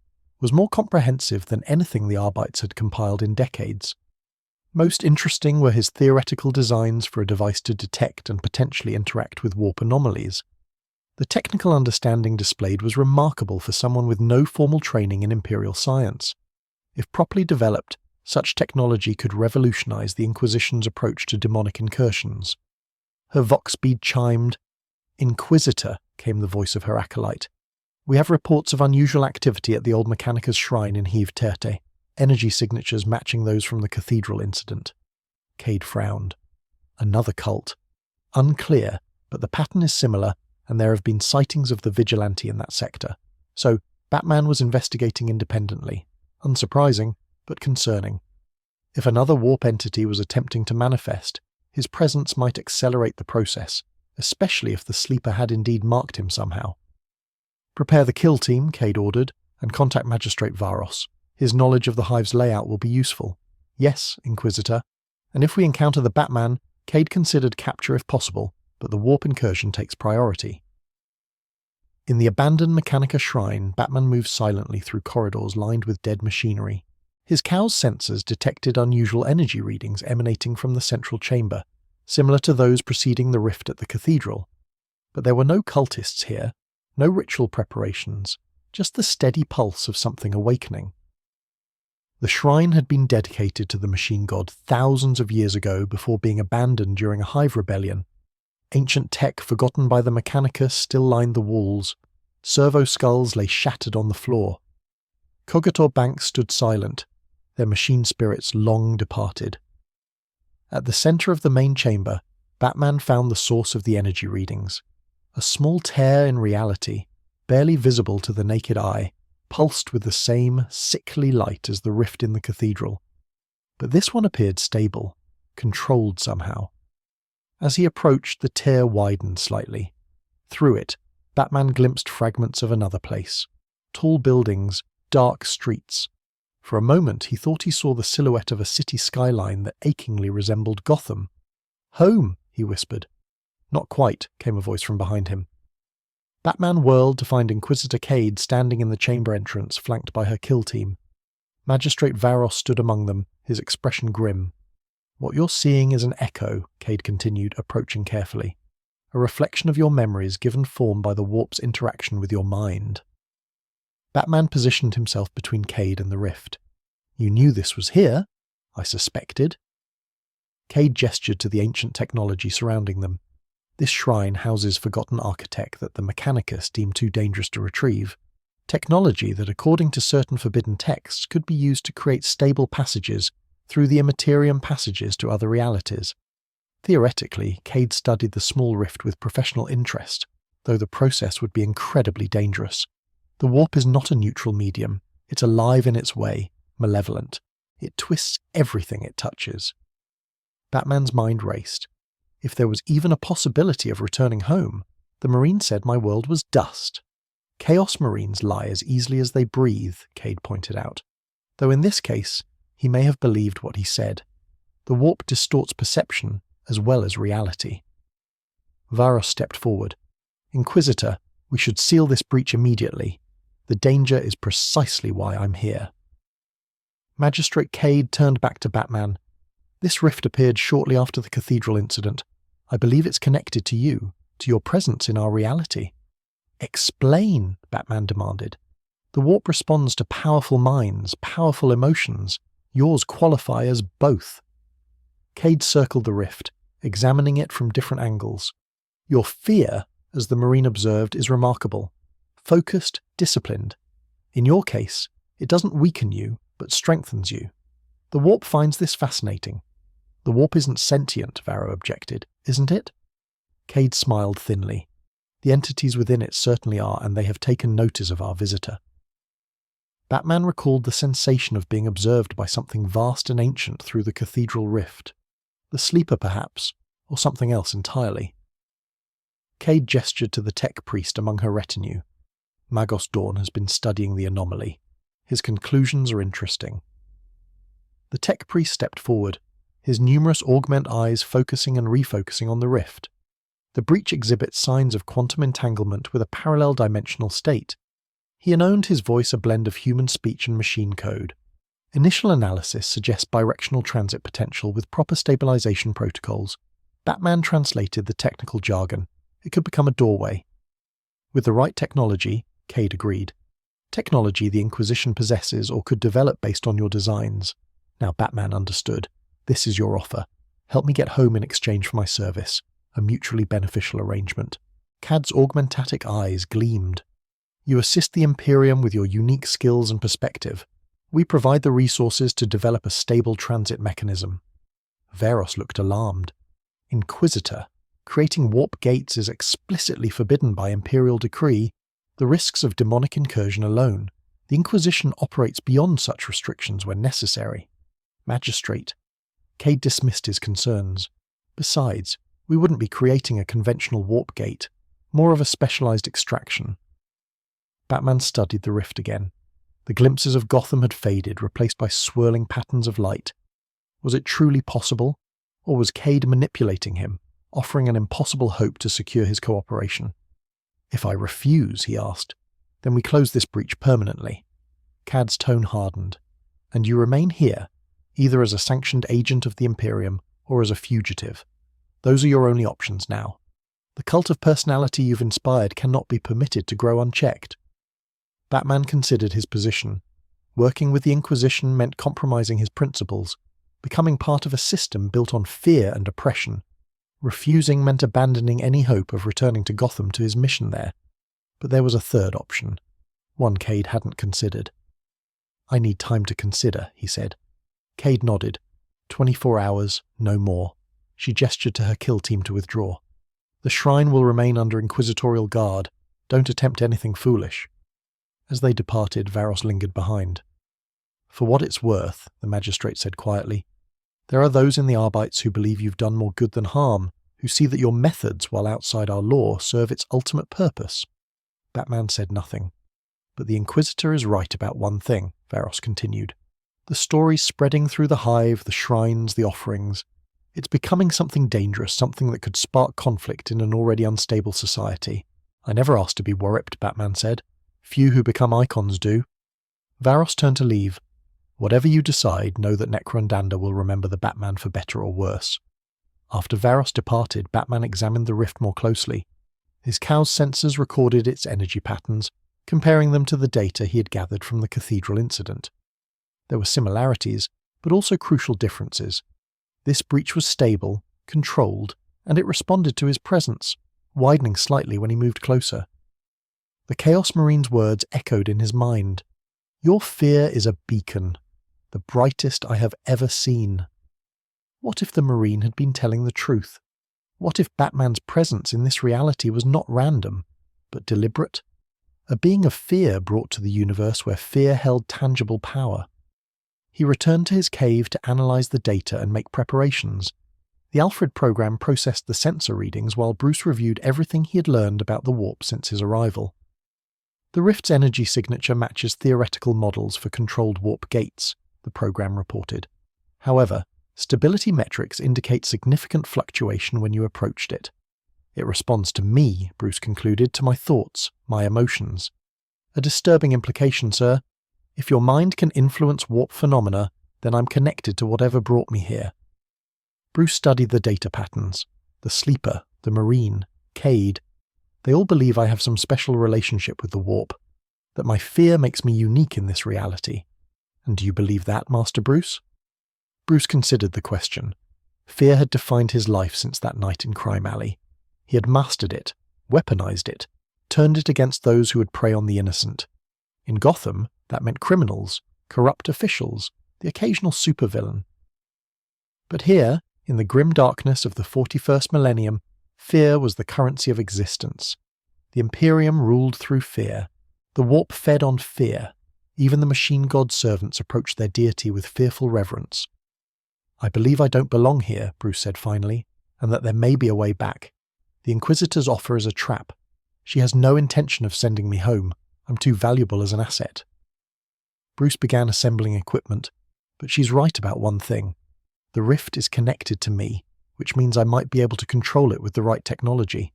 was more comprehensive than anything the Arbites had compiled in decades. Most interesting were his theoretical designs for a device to detect and potentially interact with warp anomalies. The technical understanding displayed was remarkable for someone with no formal training in imperial science. If properly developed, such technology could revolutionize the Inquisition's approach to demonic incursions. Her vox bead chimed. "Inquisitor," came the voice of her acolyte. "We have reports of unusual activity at the old Mechanicus shrine in Hive Terte, energy signatures matching those from the cathedral incident." Cade frowned. "Another cult. Unclear, but the pattern is similar, and there have been sightings of the vigilante in that sector. So, Batman was investigating independently. Unsurprising, but concerning. If another warp entity was attempting to manifest, his presence might accelerate the process, especially if the sleeper had indeed marked him somehow." "Prepare the kill team," Cade ordered, "and contact Magistrate Varos. His knowledge of the hive's layout will be useful." "Yes, Inquisitor. And if we encounter the Batman, Cade considered capture if possible, but the warp incursion takes priority." In the abandoned Mechanica shrine, Batman moved silently through corridors lined with dead machinery. His cow's sensors detected unusual energy readings emanating from the central chamber, similar to those preceding the rift at the cathedral. But there were no cultists here, no ritual preparations, just the steady pulse of something awakening. The shrine had been dedicated to the machine god thousands of years ago before being abandoned during a hive rebellion. Ancient tech forgotten by the Mechanicus still lined the walls. Servo skulls lay shattered on the floor. Cogator banks stood silent, their machine spirits long departed. At the center of the main chamber, Batman found the source of the energy readings. A small tear in reality, barely visible to the naked eye, pulsed with the same sickly light as the rift in the cathedral. But this one appeared stable, controlled somehow. As he approached, the tear widened slightly. Through it, Batman glimpsed fragments of another place. Tall buildings, dark streets. For a moment he thought he saw the silhouette of a city skyline that achingly resembled Gotham. "Home," he whispered. "Not quite," came a voice from behind him. Batman whirled to find Inquisitor Cade standing in the chamber entrance, flanked by her kill team. Magistrate Varos stood among them, his expression grim. "What you're seeing is an echo," Cade continued, approaching carefully. "A reflection of your memories given form by the warp's interaction with your mind." Batman positioned himself between Cade and the rift. "You knew this was here?" "I suspected." Cade gestured to the ancient technology surrounding them. "This shrine houses forgotten architect that the Mechanicus deemed too dangerous to retrieve. Technology that, according to certain forbidden texts, could be used to create stable passages through the Immaterium passages to other realities." Theoretically, Cade studied the small rift with professional interest, though the process would be incredibly dangerous. The warp is not a neutral medium. It's alive in its way, malevolent. It twists everything it touches. Batman's mind raced. If there was even a possibility of returning home, the Marine said my world was dust. Chaos Marines lie as easily as they breathe, Cade pointed out. Though in this case, he may have believed what he said. The warp distorts perception as well as reality. Varos stepped forward. "Inquisitor, we should seal this breach immediately. The danger is precisely why I'm here." Magistrate Cade turned back to Batman. "This rift appeared shortly after the cathedral incident. I believe it's connected to you, to your presence in our reality." "Explain," Batman demanded. "The warp responds to powerful minds, powerful emotions. Yours qualify as both." Cade circled the rift, examining it from different angles. "Your fear, as the Marine observed, is remarkable. Focused, disciplined. In your case, it doesn't weaken you, but strengthens you. The warp finds this fascinating." "The warp isn't sentient," Varro objected, "isn't it?" Cade smiled thinly. "The entities within it certainly are, and they have taken notice of our visitor." Batman recalled the sensation of being observed by something vast and ancient through the cathedral rift. The sleeper, perhaps, or something else entirely. Cade gestured to the tech priest among her retinue. Magos Dawn has been studying the anomaly. His conclusions are interesting. The tech priest stepped forward, his numerous augment eyes focusing and refocusing on the rift. The breach exhibits signs of quantum entanglement with a parallel dimensional state. He intoned his voice a blend of human speech and machine code. Initial analysis suggests birectional transit potential with proper stabilization protocols. Batman translated the technical jargon. It could become a doorway. With the right technology, Cade agreed. Technology the Inquisition possesses or could develop based on your designs. Now Batman understood. This is your offer. Help me get home in exchange for my service. A mutually beneficial arrangement. Cad's augmentatic eyes gleamed. You assist the Imperium with your unique skills and perspective. We provide the resources to develop a stable transit mechanism. Varos looked alarmed. Inquisitor, creating warp gates is explicitly forbidden by Imperial decree. The risks of demonic incursion alone. The Inquisition operates beyond such restrictions when necessary. Magistrate. Cade dismissed his concerns. Besides, we wouldn't be creating a conventional warp gate, more of a specialized extraction. Batman studied the rift again. The glimpses of Gotham had faded, replaced by swirling patterns of light. Was it truly possible? Or was Cade manipulating him, offering an impossible hope to secure his cooperation? If I refuse, he asked, then we close this breach permanently. Cad's tone hardened. And you remain here, either as a sanctioned agent of the Imperium or as a fugitive. Those are your only options now. The cult of personality you've inspired cannot be permitted to grow unchecked. Batman considered his position. Working with the Inquisition meant compromising his principles, becoming part of a system built on fear and oppression. Refusing meant abandoning any hope of returning to Gotham to his mission there. But there was a third option, one Cade hadn't considered. I need time to consider, he said. Cade nodded. 24 hours, no more. She gestured to her kill team to withdraw. The shrine will remain under inquisitorial guard. Don't attempt anything foolish. As they departed, Varos lingered behind. For what it's worth, the magistrate said quietly, there are those in the Arbites who believe you've done more good than harm, who see that your methods, while outside our law, serve its ultimate purpose. Batman said nothing. But the Inquisitor is right about one thing, Varos continued. The stories spreading through the hive, the shrines, the offerings. It's becoming something dangerous, something that could spark conflict in an already unstable society. I never asked to be worripped, Batman said. Few who become icons do. Varos turned to leave. Whatever you decide, know that Necrondanda will remember the Batman for better or worse. After Varos departed, Batman examined the rift more closely. His cow's sensors recorded its energy patterns, comparing them to the data he had gathered from the cathedral incident. There were similarities, but also crucial differences. This breach was stable, controlled, and it responded to his presence, widening slightly when he moved closer. The Chaos Marine's words echoed in his mind. Your fear is a beacon, the brightest I have ever seen. What if the Marine had been telling the truth? What if Batman's presence in this reality was not random, but deliberate? A being of fear brought to the universe where fear held tangible power. He returned to his cave to analyze the data and make preparations. The Alfred program processed the sensor readings while Bruce reviewed everything he had learned about the warp since his arrival. The rift's energy signature matches theoretical models for controlled warp gates, the program reported. However, stability metrics indicate significant fluctuation when you approached it. It responds to me, Bruce concluded, to my thoughts, my emotions. A disturbing implication, sir. If your mind can influence warp phenomena, then I'm connected to whatever brought me here. Bruce studied the data patterns. The Sleeper, the Marine, Cade. They all believe I have some special relationship with the warp, that my fear makes me unique in this reality. And do you believe that, Master Bruce? Bruce considered the question. Fear had defined his life since that night in Crime Alley. He had mastered it, weaponized it, turned it against those who would prey on the innocent. In Gotham, that meant criminals, corrupt officials, the occasional supervillain. But here, in the grim darkness of the 41st millennium, fear was the currency of existence. The Imperium ruled through fear. The warp fed on fear. Even the machine god servants approached their deity with fearful reverence. "I believe I don't belong here," Bruce said finally, "and that there may be a way back. The Inquisitor's offer is a trap. She has no intention of sending me home. I'm too valuable as an asset." Bruce began assembling equipment, but she's right about one thing. The rift is connected to me, which means I might be able to control it with the right technology.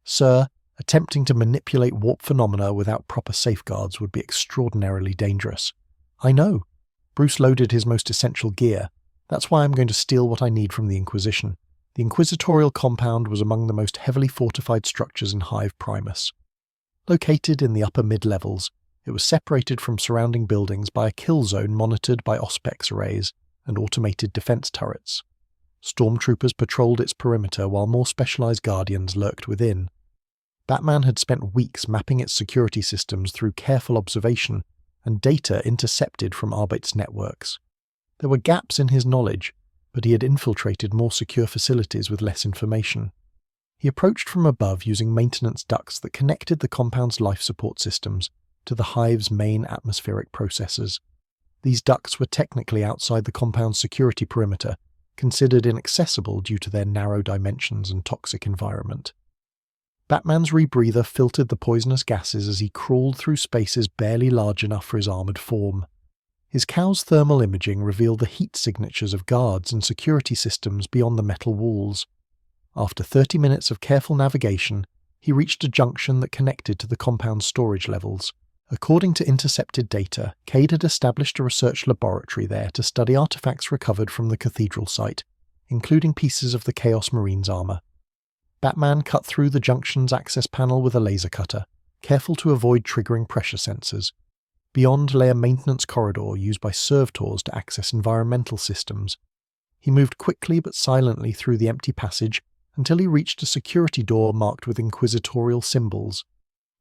Sir, attempting to manipulate warp phenomena without proper safeguards would be extraordinarily dangerous. "I know." Bruce loaded his most essential gear. "That's why I'm going to steal what I need from the Inquisition." The Inquisitorial compound was among the most heavily fortified structures in Hive Primus. Located in the upper mid-levels, it was separated from surrounding buildings by a kill zone monitored by Auspex arrays and automated defense turrets. Stormtroopers patrolled its perimeter while more specialized guardians lurked within. Batman had spent weeks mapping its security systems through careful observation and data intercepted from Arbite's networks. There were gaps in his knowledge, but he had infiltrated more secure facilities with less information. He approached from above using maintenance ducts that connected the compound's life support systems to the Hive's main atmospheric processors. These ducts were technically outside the compound's security perimeter, considered inaccessible due to their narrow dimensions and toxic environment. Batman's rebreather filtered the poisonous gases as he crawled through spaces barely large enough for his armoured form. His cow's thermal imaging revealed the heat signatures of guards and security systems beyond the metal walls. After 30 minutes of careful navigation, he reached a junction that connected to the compound's storage levels. According to intercepted data, Cade had established a research laboratory there to study artifacts recovered from the cathedral site, including pieces of the Chaos Marine's armour. Batman cut through the junction's access panel with a laser cutter, careful to avoid triggering pressure sensors. Beyond lay a maintenance corridor used by servitors to access environmental systems. He moved quickly but silently through the empty passage until he reached a security door marked with inquisitorial symbols.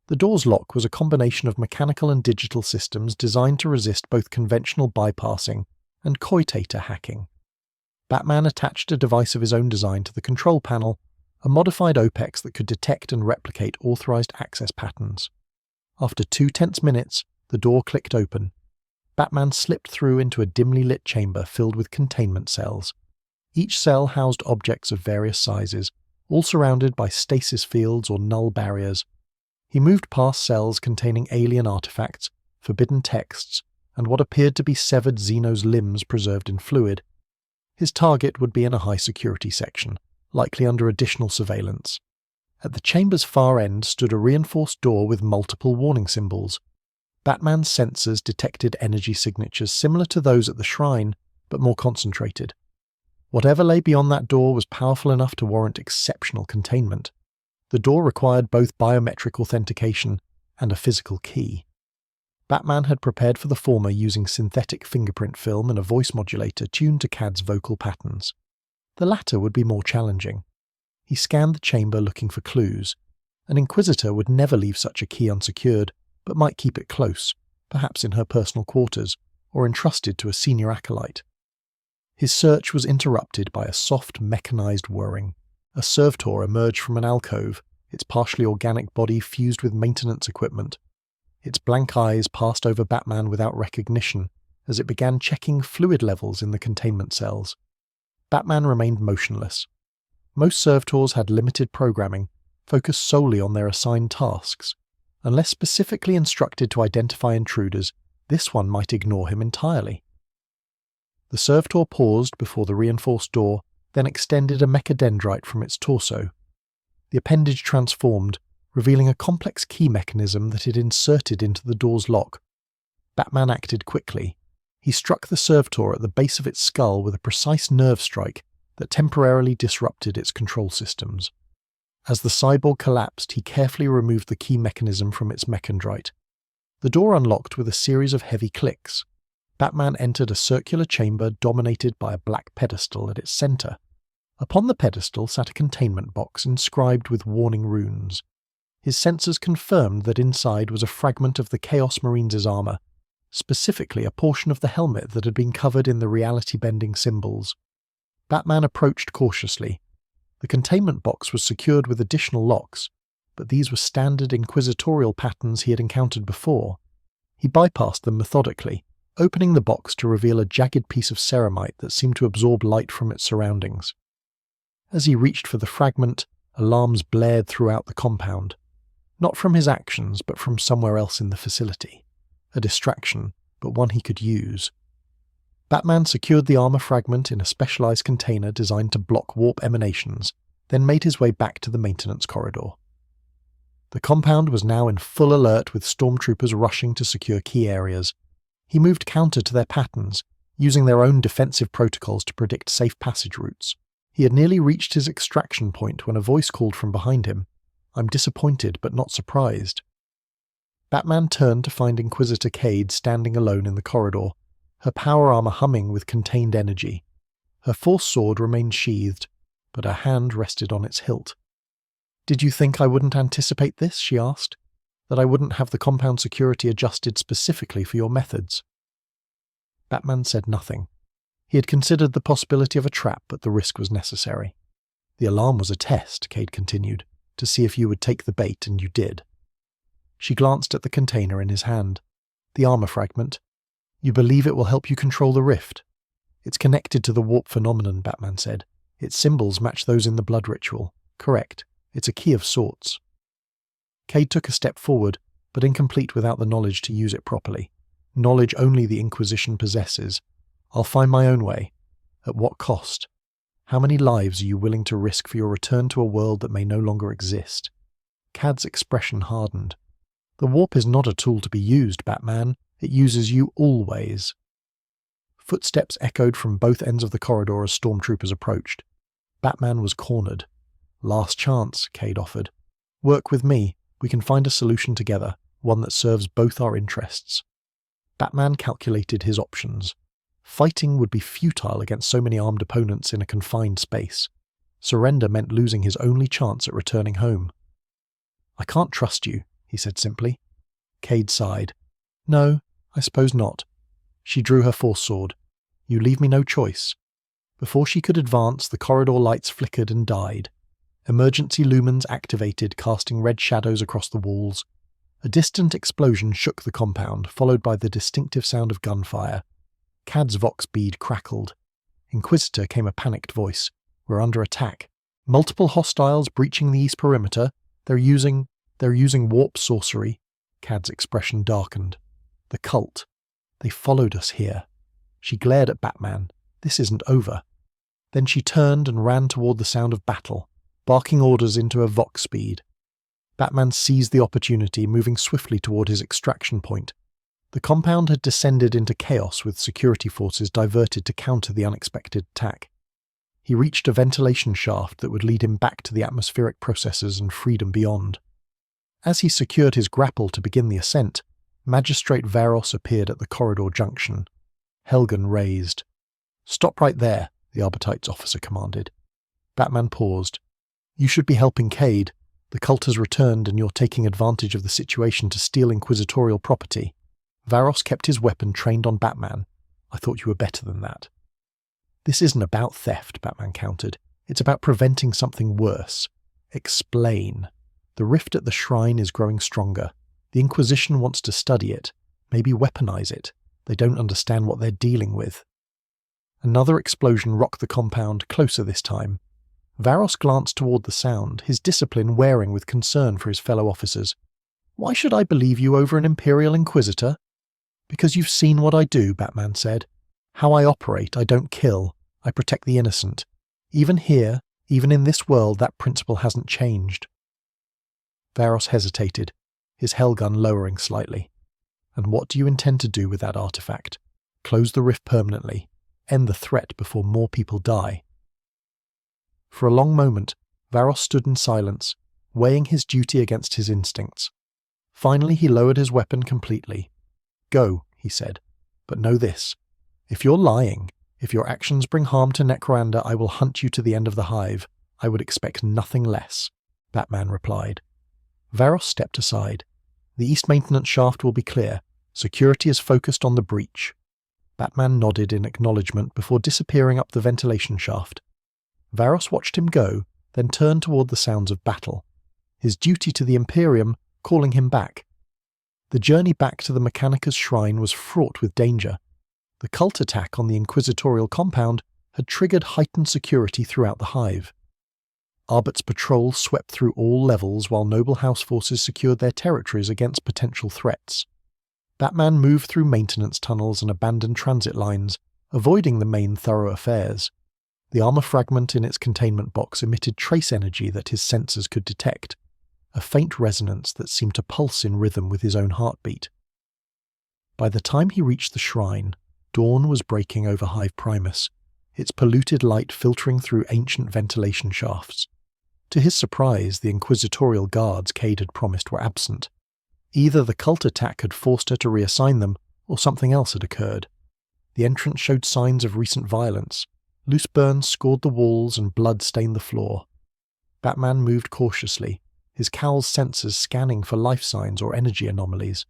The door's lock was a combination of mechanical and digital systems designed to resist both conventional bypassing and coitator hacking. Batman attached a device of his own design to the control panel, a modified OPEX that could detect and replicate authorized access patterns. After 2 tense minutes, the door clicked open. Batman slipped through into a dimly lit chamber filled with containment cells. Each cell housed objects of various sizes, all surrounded by stasis fields or null barriers. He moved past cells containing alien artifacts, forbidden texts, and what appeared to be severed Xeno's limbs preserved in fluid. His target would be in a high-security section, likely under additional surveillance. At the chamber's far end stood a reinforced door with multiple warning symbols. Batman's sensors detected energy signatures similar to those at the shrine, but more concentrated. Whatever lay beyond that door was powerful enough to warrant exceptional containment. The door required both biometric authentication and a physical key. Batman had prepared for the former using synthetic fingerprint film and a voice modulator tuned to Cad's vocal patterns. The latter would be more challenging. He scanned the chamber looking for clues. An Inquisitor would never leave such a key unsecured, but might keep it close, perhaps in her personal quarters, or entrusted to a senior acolyte. His search was interrupted by a soft, mechanized whirring. A servitor emerged from an alcove, its partially organic body fused with maintenance equipment. Its blank eyes passed over Batman without recognition as it began checking fluid levels in the containment cells. Batman remained motionless. Most servitors had limited programming, focused solely on their assigned tasks. Unless specifically instructed to identify intruders, this one might ignore him entirely. The servitor paused before the reinforced door, then extended a mechadendrite from its torso. The appendage transformed, revealing a complex key mechanism that it inserted into the door's lock. Batman acted quickly. He struck the servitor at the base of its skull with a precise nerve strike that temporarily disrupted its control systems. As the cyborg collapsed, he carefully removed the key mechanism from its mechadendrite. The door unlocked with a series of heavy clicks. Batman entered a circular chamber dominated by a black pedestal at its center. Upon the pedestal sat a containment box inscribed with warning runes. His sensors confirmed that inside was a fragment of the Chaos Marine's armor, specifically a portion of the helmet that had been covered in the reality-bending symbols. Batman approached cautiously. The containment box was secured with additional locks, but these were standard inquisitorial patterns he had encountered before. He bypassed them methodically, opening the box to reveal a jagged piece of ceramite that seemed to absorb light from its surroundings. As he reached for the fragment, alarms blared throughout the compound. Not from his actions, but from somewhere else in the facility. A distraction, but one he could use. Batman secured the armor fragment in a specialized container designed to block warp emanations, then made his way back to the maintenance corridor. The compound was now in full alert with stormtroopers rushing to secure key areas. He moved counter to their patterns, using their own defensive protocols to predict safe passage routes. He had nearly reached his extraction point when a voice called from behind him. "I'm disappointed but not surprised." Batman turned to find Inquisitor Cade standing alone in the corridor, her power armor humming with contained energy. Her force sword remained sheathed, but her hand rested on its hilt. "Did you think I wouldn't anticipate this?" she asked. "That I wouldn't have the compound security adjusted specifically for your methods?" Batman said nothing. He had considered the possibility of a trap, but the risk was necessary. "The alarm was a test," Cade continued, "to see if you would take the bait, and you did." She glanced at the container in his hand. "The armor fragment. You believe it will help you control the rift?" "It's connected to the warp phenomenon," Batman said. "Its symbols match those in the blood ritual." "Correct. It's a key of sorts." Cade took a step forward, but incomplete without the knowledge to use it properly. Knowledge only the Inquisition possesses. "I'll find my own way." "At what cost? How many lives are you willing to risk for your return to a world that may no longer exist?" Cad's expression hardened. "The warp is not a tool to be used, Batman. It uses you always." Footsteps echoed from both ends of the corridor as stormtroopers approached. Batman was cornered. "Last chance," Cade offered. "Work with me. We can find a solution together, one that serves both our interests." Batman calculated his options. Fighting would be futile against so many armed opponents in a confined space. Surrender meant losing his only chance at returning home. "I can't trust you," he said simply. Cade sighed. "No, I suppose not." She drew her force sword. "You leave me no choice." Before she could advance, the corridor lights flickered and died. Emergency lumens activated, casting red shadows across the walls. A distant explosion shook the compound, followed by the distinctive sound of gunfire. Cad's vox bead crackled. Inquisitor came a panicked voice. "We're under attack. Multiple hostiles breaching the east perimeter. They're using warp sorcery." Cad's expression darkened. "The cult. They followed us here." She glared at Batman. "This isn't over." Then she turned and ran toward the sound of battle, barking orders into her vox speed. Batman seized the opportunity, moving swiftly toward his extraction point. The compound had descended into chaos with security forces diverted to counter the unexpected attack. He reached a ventilation shaft that would lead him back to the atmospheric processors and freedom beyond. As he secured his grapple to begin the ascent, Magistrate Varos appeared at the corridor junction. Helgen raised. "Stop right there," the Arbitite's officer commanded. Batman paused. "You should be helping Cade. The cult has returned and you're taking advantage of the situation to steal inquisitorial property." Varos kept his weapon trained on Batman. "I thought you were better than that." "This isn't about theft," Batman countered. "It's about preventing something worse. Explain." "The rift at the shrine is growing stronger. The Inquisition wants to study it, maybe weaponize it. They don't understand what they're dealing with." Another explosion rocked the compound, closer this time. Varos glanced toward the sound, his discipline wearing with concern for his fellow officers. "Why should I believe you over an Imperial Inquisitor?" "Because you've seen what I do," Batman said. "How I operate, I don't kill. I protect the innocent. Even here, even in this world, that principle hasn't changed." Varos hesitated, his hellgun lowering slightly. "And what do you intend to do with that artifact? Close the rift permanently? End the threat before more people die?" For a long moment, Varos stood in silence, weighing his duty against his instincts. Finally, he lowered his weapon completely. "Go," he said. "But know this. If you're lying, if your actions bring harm to Necromunda, I will hunt you to the end of the hive. I would expect nothing less," Batman replied. Varos stepped aside. "The east maintenance shaft will be clear. Security is focused on the breach." Batman nodded in acknowledgement before disappearing up the ventilation shaft. Varos watched him go, then turned toward the sounds of battle. His duty to the Imperium calling him back. The journey back to the Mechanicus shrine was fraught with danger. The cult attack on the inquisitorial compound had triggered heightened security throughout the hive. Arbert's patrol swept through all levels while noble house forces secured their territories against potential threats. Batman moved through maintenance tunnels and abandoned transit lines, avoiding the main thoroughfares. The armor fragment in its containment box emitted trace energy that his sensors could detect, a faint resonance that seemed to pulse in rhythm with his own heartbeat. By the time he reached the shrine, dawn was breaking over Hive Primus, its polluted light filtering through ancient ventilation shafts. To his surprise, the inquisitorial guards Cade had promised were absent. Either the cult attack had forced her to reassign them, or something else had occurred. The entrance showed signs of recent violence. Loose burns scored the walls and blood stained the floor. Batman moved cautiously, his cowl's sensors scanning for life signs or energy anomalies.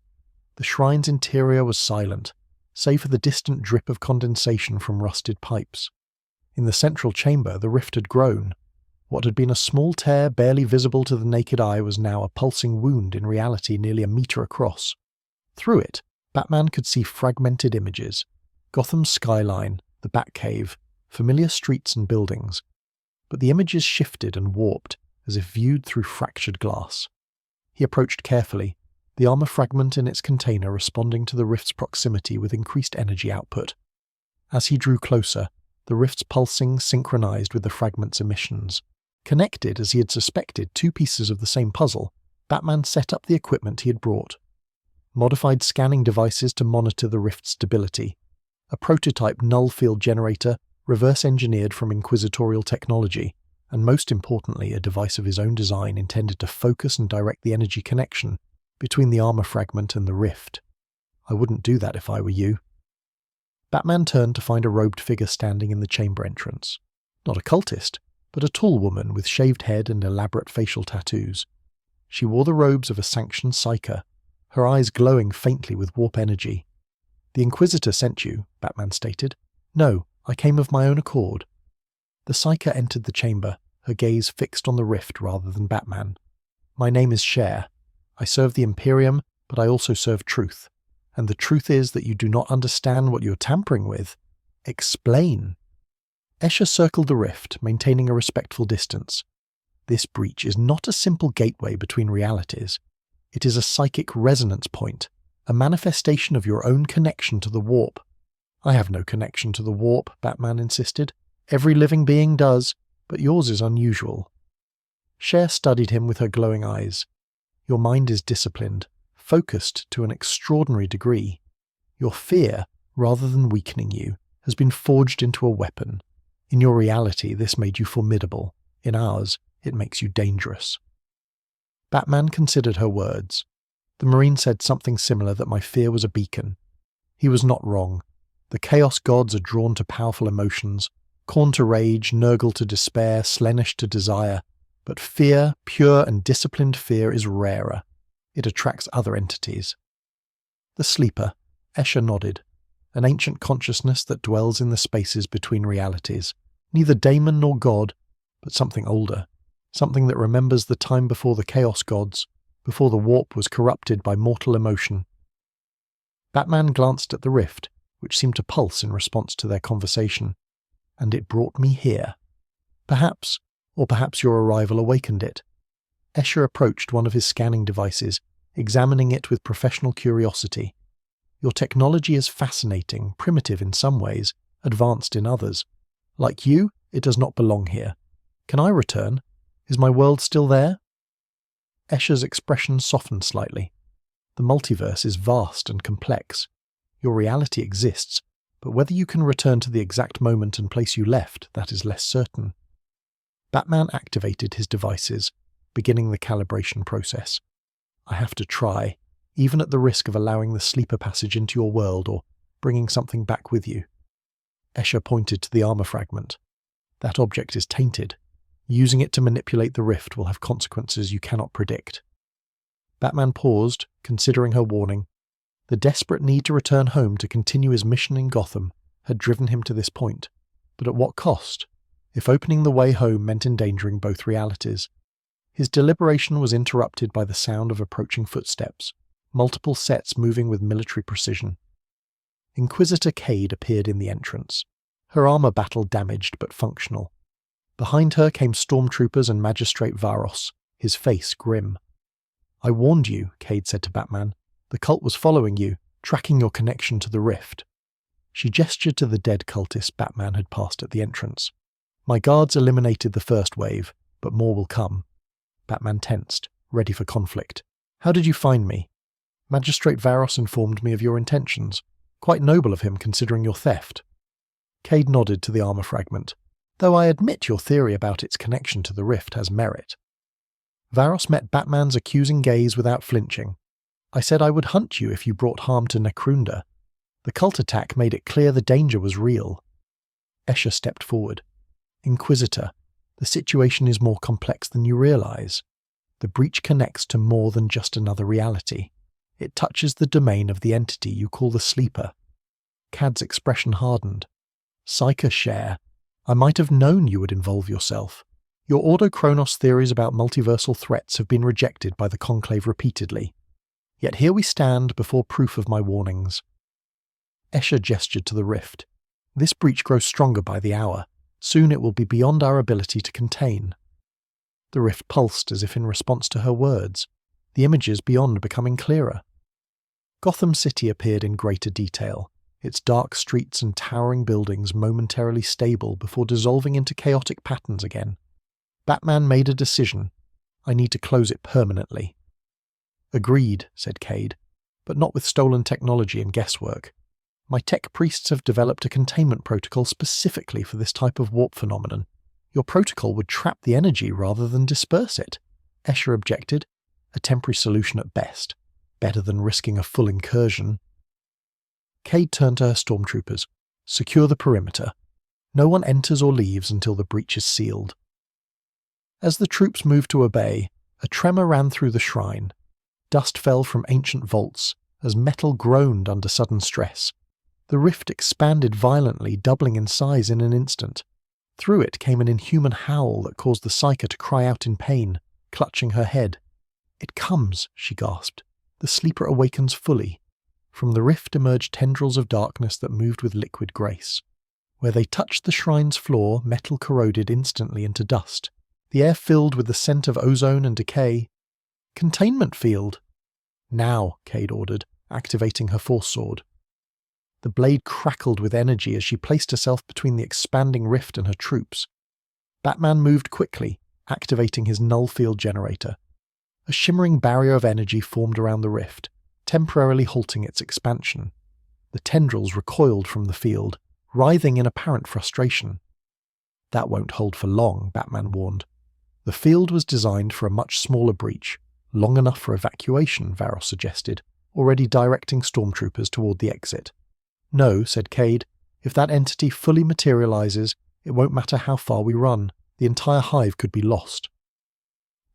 The shrine's interior was silent, save for the distant drip of condensation from rusted pipes. In the central chamber, the rift had grown. What had been a small tear barely visible to the naked eye was now a pulsing wound in reality nearly a meter across. Through it, Batman could see fragmented images. Gotham's skyline, the Batcave, familiar streets and buildings. But the images shifted and warped, as if viewed through fractured glass. He approached carefully, the armor fragment in its container responding to the rift's proximity with increased energy output. As he drew closer, the rift's pulsing synchronized with the fragment's emissions. Connected, as he had suspected, two pieces of the same puzzle, Batman set up the equipment he had brought. Modified scanning devices to monitor the rift's stability. A prototype null field generator, reverse-engineered from inquisitorial technology, and most importantly a device of his own design intended to focus and direct the energy connection between the armor fragment and the rift. I wouldn't do that if I were you. Batman turned to find a robed figure standing in the chamber entrance. Not a cultist, but a tall woman with shaved head and elaborate facial tattoos. She wore the robes of a sanctioned psyker, her eyes glowing faintly with warp energy. "The Inquisitor sent you," Batman stated. "No, I came of my own accord." The psyker entered the chamber, her gaze fixed on the rift rather than Batman. "My name is Cher. I serve the Imperium, but I also serve truth. And the truth is that you do not understand what you're tampering with. Explain." Escher circled the rift, maintaining a respectful distance. "This breach is not a simple gateway between realities. It is a psychic resonance point, a manifestation of your own connection to the warp." "I have no connection to the warp," Batman insisted. "Every living being does, but yours is unusual." Cher studied him with her glowing eyes. "Your mind is disciplined, focused to an extraordinary degree. Your fear, rather than weakening you, has been forged into a weapon. In your reality, this made you formidable. In ours, it makes you dangerous." Batman considered her words. The Marine said something similar, that my fear was a beacon. He was not wrong. The Chaos Gods are drawn to powerful emotions, Khorne to rage, Nurgle to despair, Slaanesh to desire. But fear, pure and disciplined fear, is rarer. It attracts other entities. The Sleeper, Escher nodded. An ancient consciousness that dwells in the spaces between realities. Neither daemon nor god, but something older. Something that remembers the time before the Chaos Gods, before the warp was corrupted by mortal emotion. Batman glanced at the rift, which seemed to pulse in response to their conversation. "And it brought me here. Perhaps, or perhaps your arrival awakened it." Escher approached one of his scanning devices, examining it with professional curiosity. "Your technology is fascinating, primitive in some ways, advanced in others. Like you, it does not belong here. Can I return? Is my world still there?" Escher's expression softened slightly. "The multiverse is vast and complex. Your reality exists, but whether you can return to the exact moment and place you left, that is less certain." Batman activated his devices, beginning the calibration process. "I have to try, even at the risk of allowing the sleeper passage into your world or bringing something back with you." Escher pointed to the armor fragment. "That object is tainted. Using it to manipulate the rift will have consequences you cannot predict." Batman paused, considering her warning. The desperate need to return home to continue his mission in Gotham had driven him to this point. But at what cost? If opening the way home meant endangering both realities. His deliberation was interrupted by the sound of approaching footsteps. multiple sets moving with military precision. Inquisitor Cade appeared in the entrance, her armor battle damaged but functional. Behind her came stormtroopers and Magistrate Varos, his face grim. "I warned you," Cade said to Batman. "The cult was following you, tracking your connection to the rift." She gestured to the dead cultist Batman had passed at the entrance. "My guards eliminated the first wave, but more will come." Batman tensed, ready for conflict. "How did you find me?" "Magistrate Varos informed me of your intentions. Quite noble of him considering your theft." Cade nodded to the armor fragment. "Though I admit your theory about its connection to the rift has merit." Varos met Batman's accusing gaze without flinching. "I said I would hunt you if you brought harm to Necrunda. The cult attack made it clear the danger was real." Escher stepped forward. "Inquisitor, the situation is more complex than you realize. The breach connects to more than just another reality. It touches the domain of the entity you call the Sleeper." Cad's expression hardened. "Psyker Share, I might have known you would involve yourself. Your Ordo-Chronos theories about multiversal threats have been rejected by the Conclave repeatedly. Yet here we stand before proof of my warnings." Escher gestured to the rift. "This breach grows stronger by the hour. Soon it will be beyond our ability to contain." The rift pulsed as if in response to her words, the images beyond becoming clearer. Gotham City appeared in greater detail, its dark streets and towering buildings momentarily stable before dissolving into chaotic patterns again. Batman made a decision. "I need to close it permanently." "Agreed," said Cade, "but not with stolen technology and guesswork. My tech priests have developed a containment protocol specifically for this type of warp phenomenon. Your protocol would trap the energy rather than disperse it." Escher objected. "A temporary solution at best. Better than risking a full incursion." Cade turned to her stormtroopers. "Secure the perimeter. No one enters or leaves until the breach is sealed." As the troops moved to obey, a tremor ran through the shrine. Dust fell from ancient vaults as metal groaned under sudden stress. The rift expanded violently, doubling in size in an instant. Through it came an inhuman howl that caused the Psyker to cry out in pain, clutching her head. "It comes," she gasped. "The Sleeper awakens fully." From the rift emerged tendrils of darkness that moved with liquid grace. Where they touched the shrine's floor, metal corroded instantly into dust. The air filled with the scent of ozone and decay. "Containment field!" "Now," Cade ordered, activating her force sword. The blade crackled with energy as she placed herself between the expanding rift and her troops. Batman moved quickly, activating his null field generator. A shimmering barrier of energy formed around the rift, temporarily halting its expansion. The tendrils recoiled from the field, writhing in apparent frustration. "That won't hold for long," Batman warned. "The field was designed for a much smaller breach, long enough for evacuation," Varos suggested, already directing stormtroopers toward the exit. "No," said Cade. "If that entity fully materializes, it won't matter how far we run. The entire hive could be lost."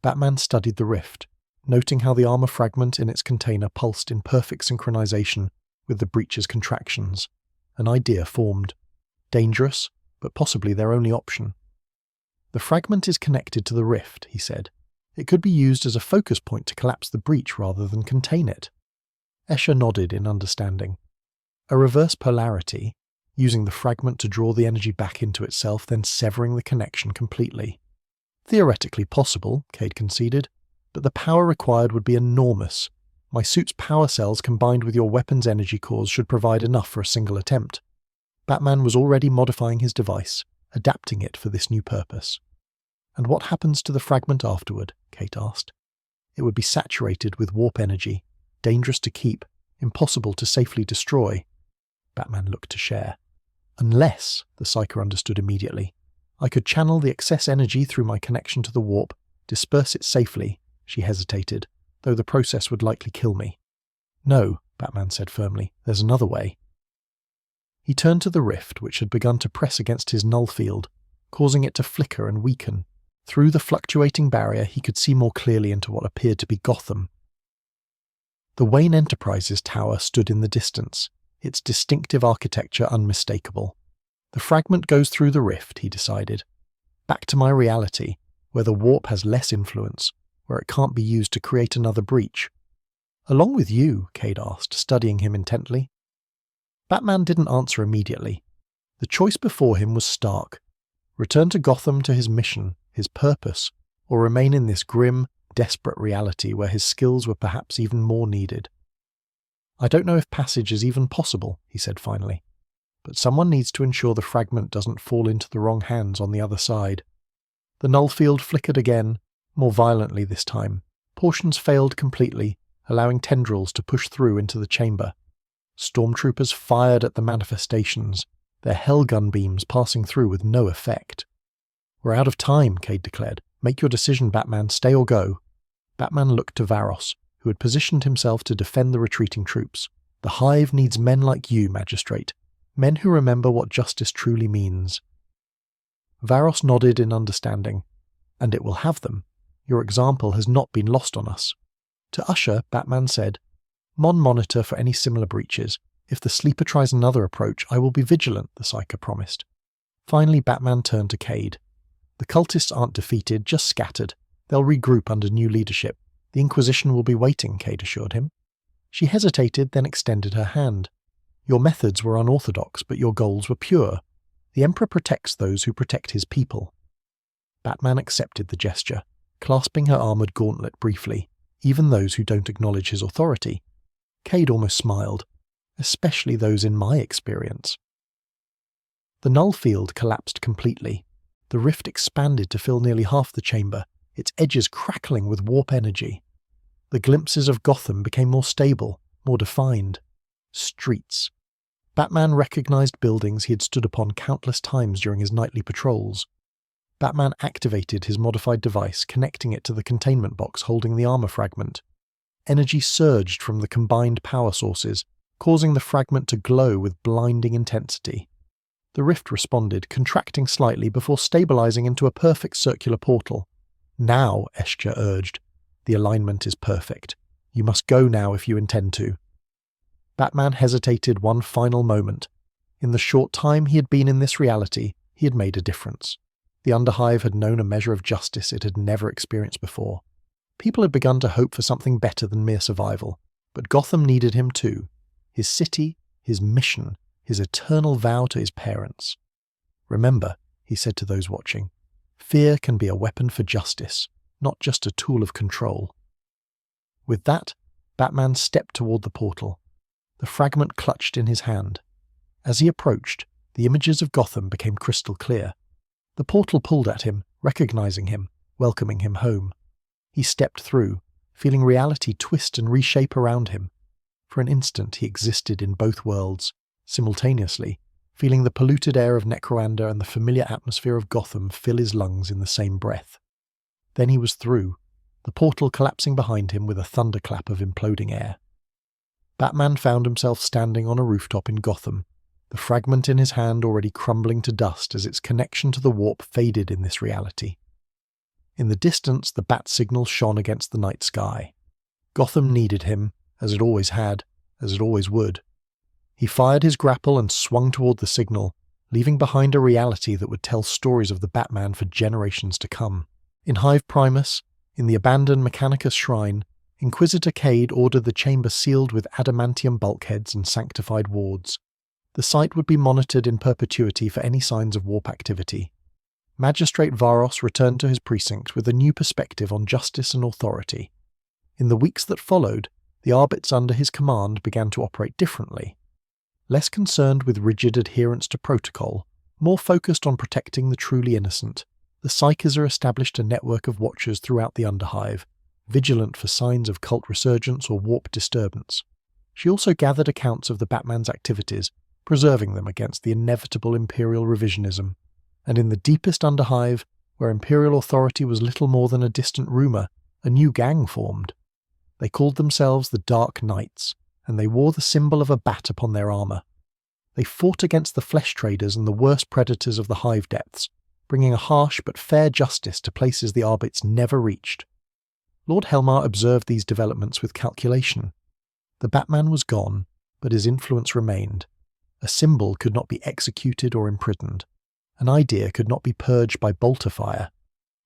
Batman studied the rift, noting how the armor fragment in its container pulsed in perfect synchronization with the breach's contractions. An idea formed. Dangerous, but possibly their only option. "The fragment is connected to the rift," he said. "It could be used as a focus point to collapse the breach rather than contain it." Escher nodded in understanding. A reverse polarity, using the fragment to draw the energy back into itself, then severing the connection completely. "Theoretically possible," Cade conceded, "but the power required would be enormous. My suit's power cells combined with your weapon's energy cores should provide enough for a single attempt." Batman was already modifying his device, adapting it for this new purpose. "And what happens to the fragment afterward?" Kate asked. "It would be saturated with warp energy, dangerous to keep, impossible to safely destroy." Batman looked to Cher. "Unless," the Psyker understood immediately, "I could channel the excess energy through my connection to the warp, disperse it safely." She hesitated, though the process would likely kill me. "No," Batman said firmly, "there's another way." He turned to the rift, which had begun to press against his null field, causing it to flicker and weaken. Through the fluctuating barrier, he could see more clearly into what appeared to be Gotham. The Wayne Enterprises tower stood in the distance, its distinctive architecture unmistakable. "The fragment goes through the rift," he decided. "Back to my reality, where the warp has less influence, where it can't be used to create another breach." Along with you, Cade asked, studying him intently. Batman didn't answer immediately. The choice before him was stark. Return to Gotham to his mission, his purpose, or remain in this grim, desperate reality where his skills were perhaps even more needed. I don't know if passage is even possible, he said finally, but someone needs to ensure the fragment doesn't fall into the wrong hands on the other side. The null field flickered again, more violently this time. Portions failed completely, allowing tendrils to push through into the chamber. Stormtroopers fired at the manifestations, their hellgun beams passing through with no effect. We're out of time, Cade declared. Make your decision, Batman, stay or go. Batman looked to Varos, who had positioned himself to defend the retreating troops. The Hive needs men like you, Magistrate, men who remember what justice truly means. Varos nodded in understanding. And it will have them. Your example has not been lost on us. To Usher, Batman said, monitor for any similar breaches. If the Sleeper tries another approach, I will be vigilant, the Psyker promised. Finally, Batman turned to Cade. The cultists aren't defeated, just scattered. They'll regroup under new leadership. The Inquisition will be waiting, Cade assured him. She hesitated, then extended her hand. Your methods were unorthodox, but your goals were pure. The Emperor protects those who protect his people. Batman accepted the gesture, clasping her armoured gauntlet briefly, even those who don't acknowledge his authority. Cade almost smiled, especially those in my experience. The null field collapsed completely. The rift expanded to fill nearly half the chamber, its edges crackling with warp energy. The glimpses of Gotham became more stable, more defined. Streets. Batman recognized buildings he had stood upon countless times during his nightly patrols. Batman activated his modified device, connecting it to the containment box holding the armor fragment. Energy surged from the combined power sources, causing the fragment to glow with blinding intensity. The rift responded, contracting slightly before stabilizing into a perfect circular portal. Now, Escher urged, the alignment is perfect. You must go now if you intend to. Batman hesitated one final moment. In the short time he had been in this reality, he had made a difference. The Underhive had known a measure of justice it had never experienced before. People had begun to hope for something better than mere survival, but Gotham needed him too. His city, his mission, his eternal vow to his parents. Remember, he said to those watching, fear can be a weapon for justice, not just a tool of control. With that, Batman stepped toward the portal. The fragment clutched in his hand. As he approached, the images of Gotham became crystal clear. The portal pulled at him, recognizing him, welcoming him home. He stepped through, feeling reality twist and reshape around him. For an instant he existed in both worlds, simultaneously, feeling the polluted air of Necroander and the familiar atmosphere of Gotham fill his lungs in the same breath. Then he was through, the portal collapsing behind him with a thunderclap of imploding air. Batman found himself standing on a rooftop in Gotham, the fragment in his hand already crumbling to dust as its connection to the warp faded in this reality. In the distance, the bat signal shone against the night sky. Gotham needed him, as it always had, as it always would. He fired his grapple and swung toward the signal, leaving behind a reality that would tell stories of the Batman for generations to come. In Hive Primus, in the abandoned Mechanicus Shrine, Inquisitor Cade ordered the chamber sealed with adamantium bulkheads and sanctified wards. The site would be monitored in perpetuity for any signs of warp activity. Magistrate Varos returned to his precinct with a new perspective on justice and authority. In the weeks that followed, the Arbits under his command began to operate differently. Less concerned with rigid adherence to protocol, more focused on protecting the truly innocent, the Psykers established a network of watchers throughout the Underhive, vigilant for signs of cult resurgence or warp disturbance. She also gathered accounts of the Batman's activities, preserving them against the inevitable Imperial revisionism. And in the deepest Underhive, where Imperial authority was little more than a distant rumour, a new gang formed. They called themselves the Dark Knights, and they wore the symbol of a bat upon their armour. They fought against the flesh traders and the worst predators of the Hive depths, bringing a harsh but fair justice to places the Arbits never reached. Lord Helmar observed these developments with calculation. The Batman was gone, but his influence remained. A symbol could not be executed or imprisoned. An idea could not be purged by bolter fire.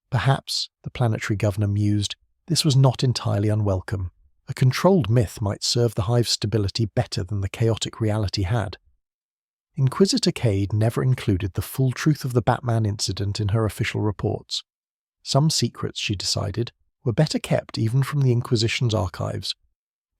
Perhaps, the planetary governor mused, this was not entirely unwelcome. A controlled myth might serve the hive's stability better than the chaotic reality had. Inquisitor Cade never included the full truth of the Batman incident in her official reports. Some secrets, she decided, were better kept even from the Inquisition's archives.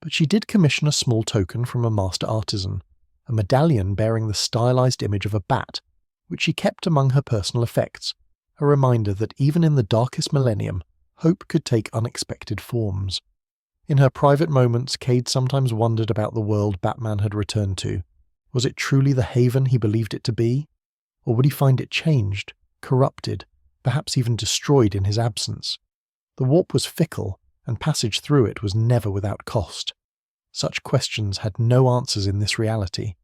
But she did commission a small token from a master artisan, a medallion bearing the stylized image of a bat, which she kept among her personal effects, a reminder that even in the darkest millennium, hope could take unexpected forms. In her private moments, Cade sometimes wondered about the world Batman had returned to. Was it truly the haven he believed it to be? Or would he find it changed, corrupted, perhaps even destroyed in his absence? The warp was fickle, and passage through it was never without cost. Such questions had no answers in this reality.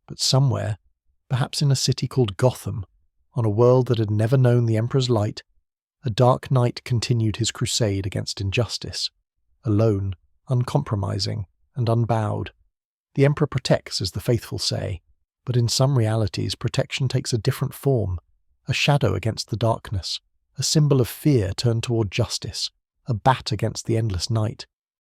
But somewhere, perhaps in a city called Gotham, on a world that had never known the Emperor's light, a dark knight continued his crusade against injustice, alone, uncompromising, and unbowed. The Emperor protects, as the faithful say, but in some realities protection takes a different form, a shadow against the darkness, a symbol of fear turned toward justice, a bat against the endless night.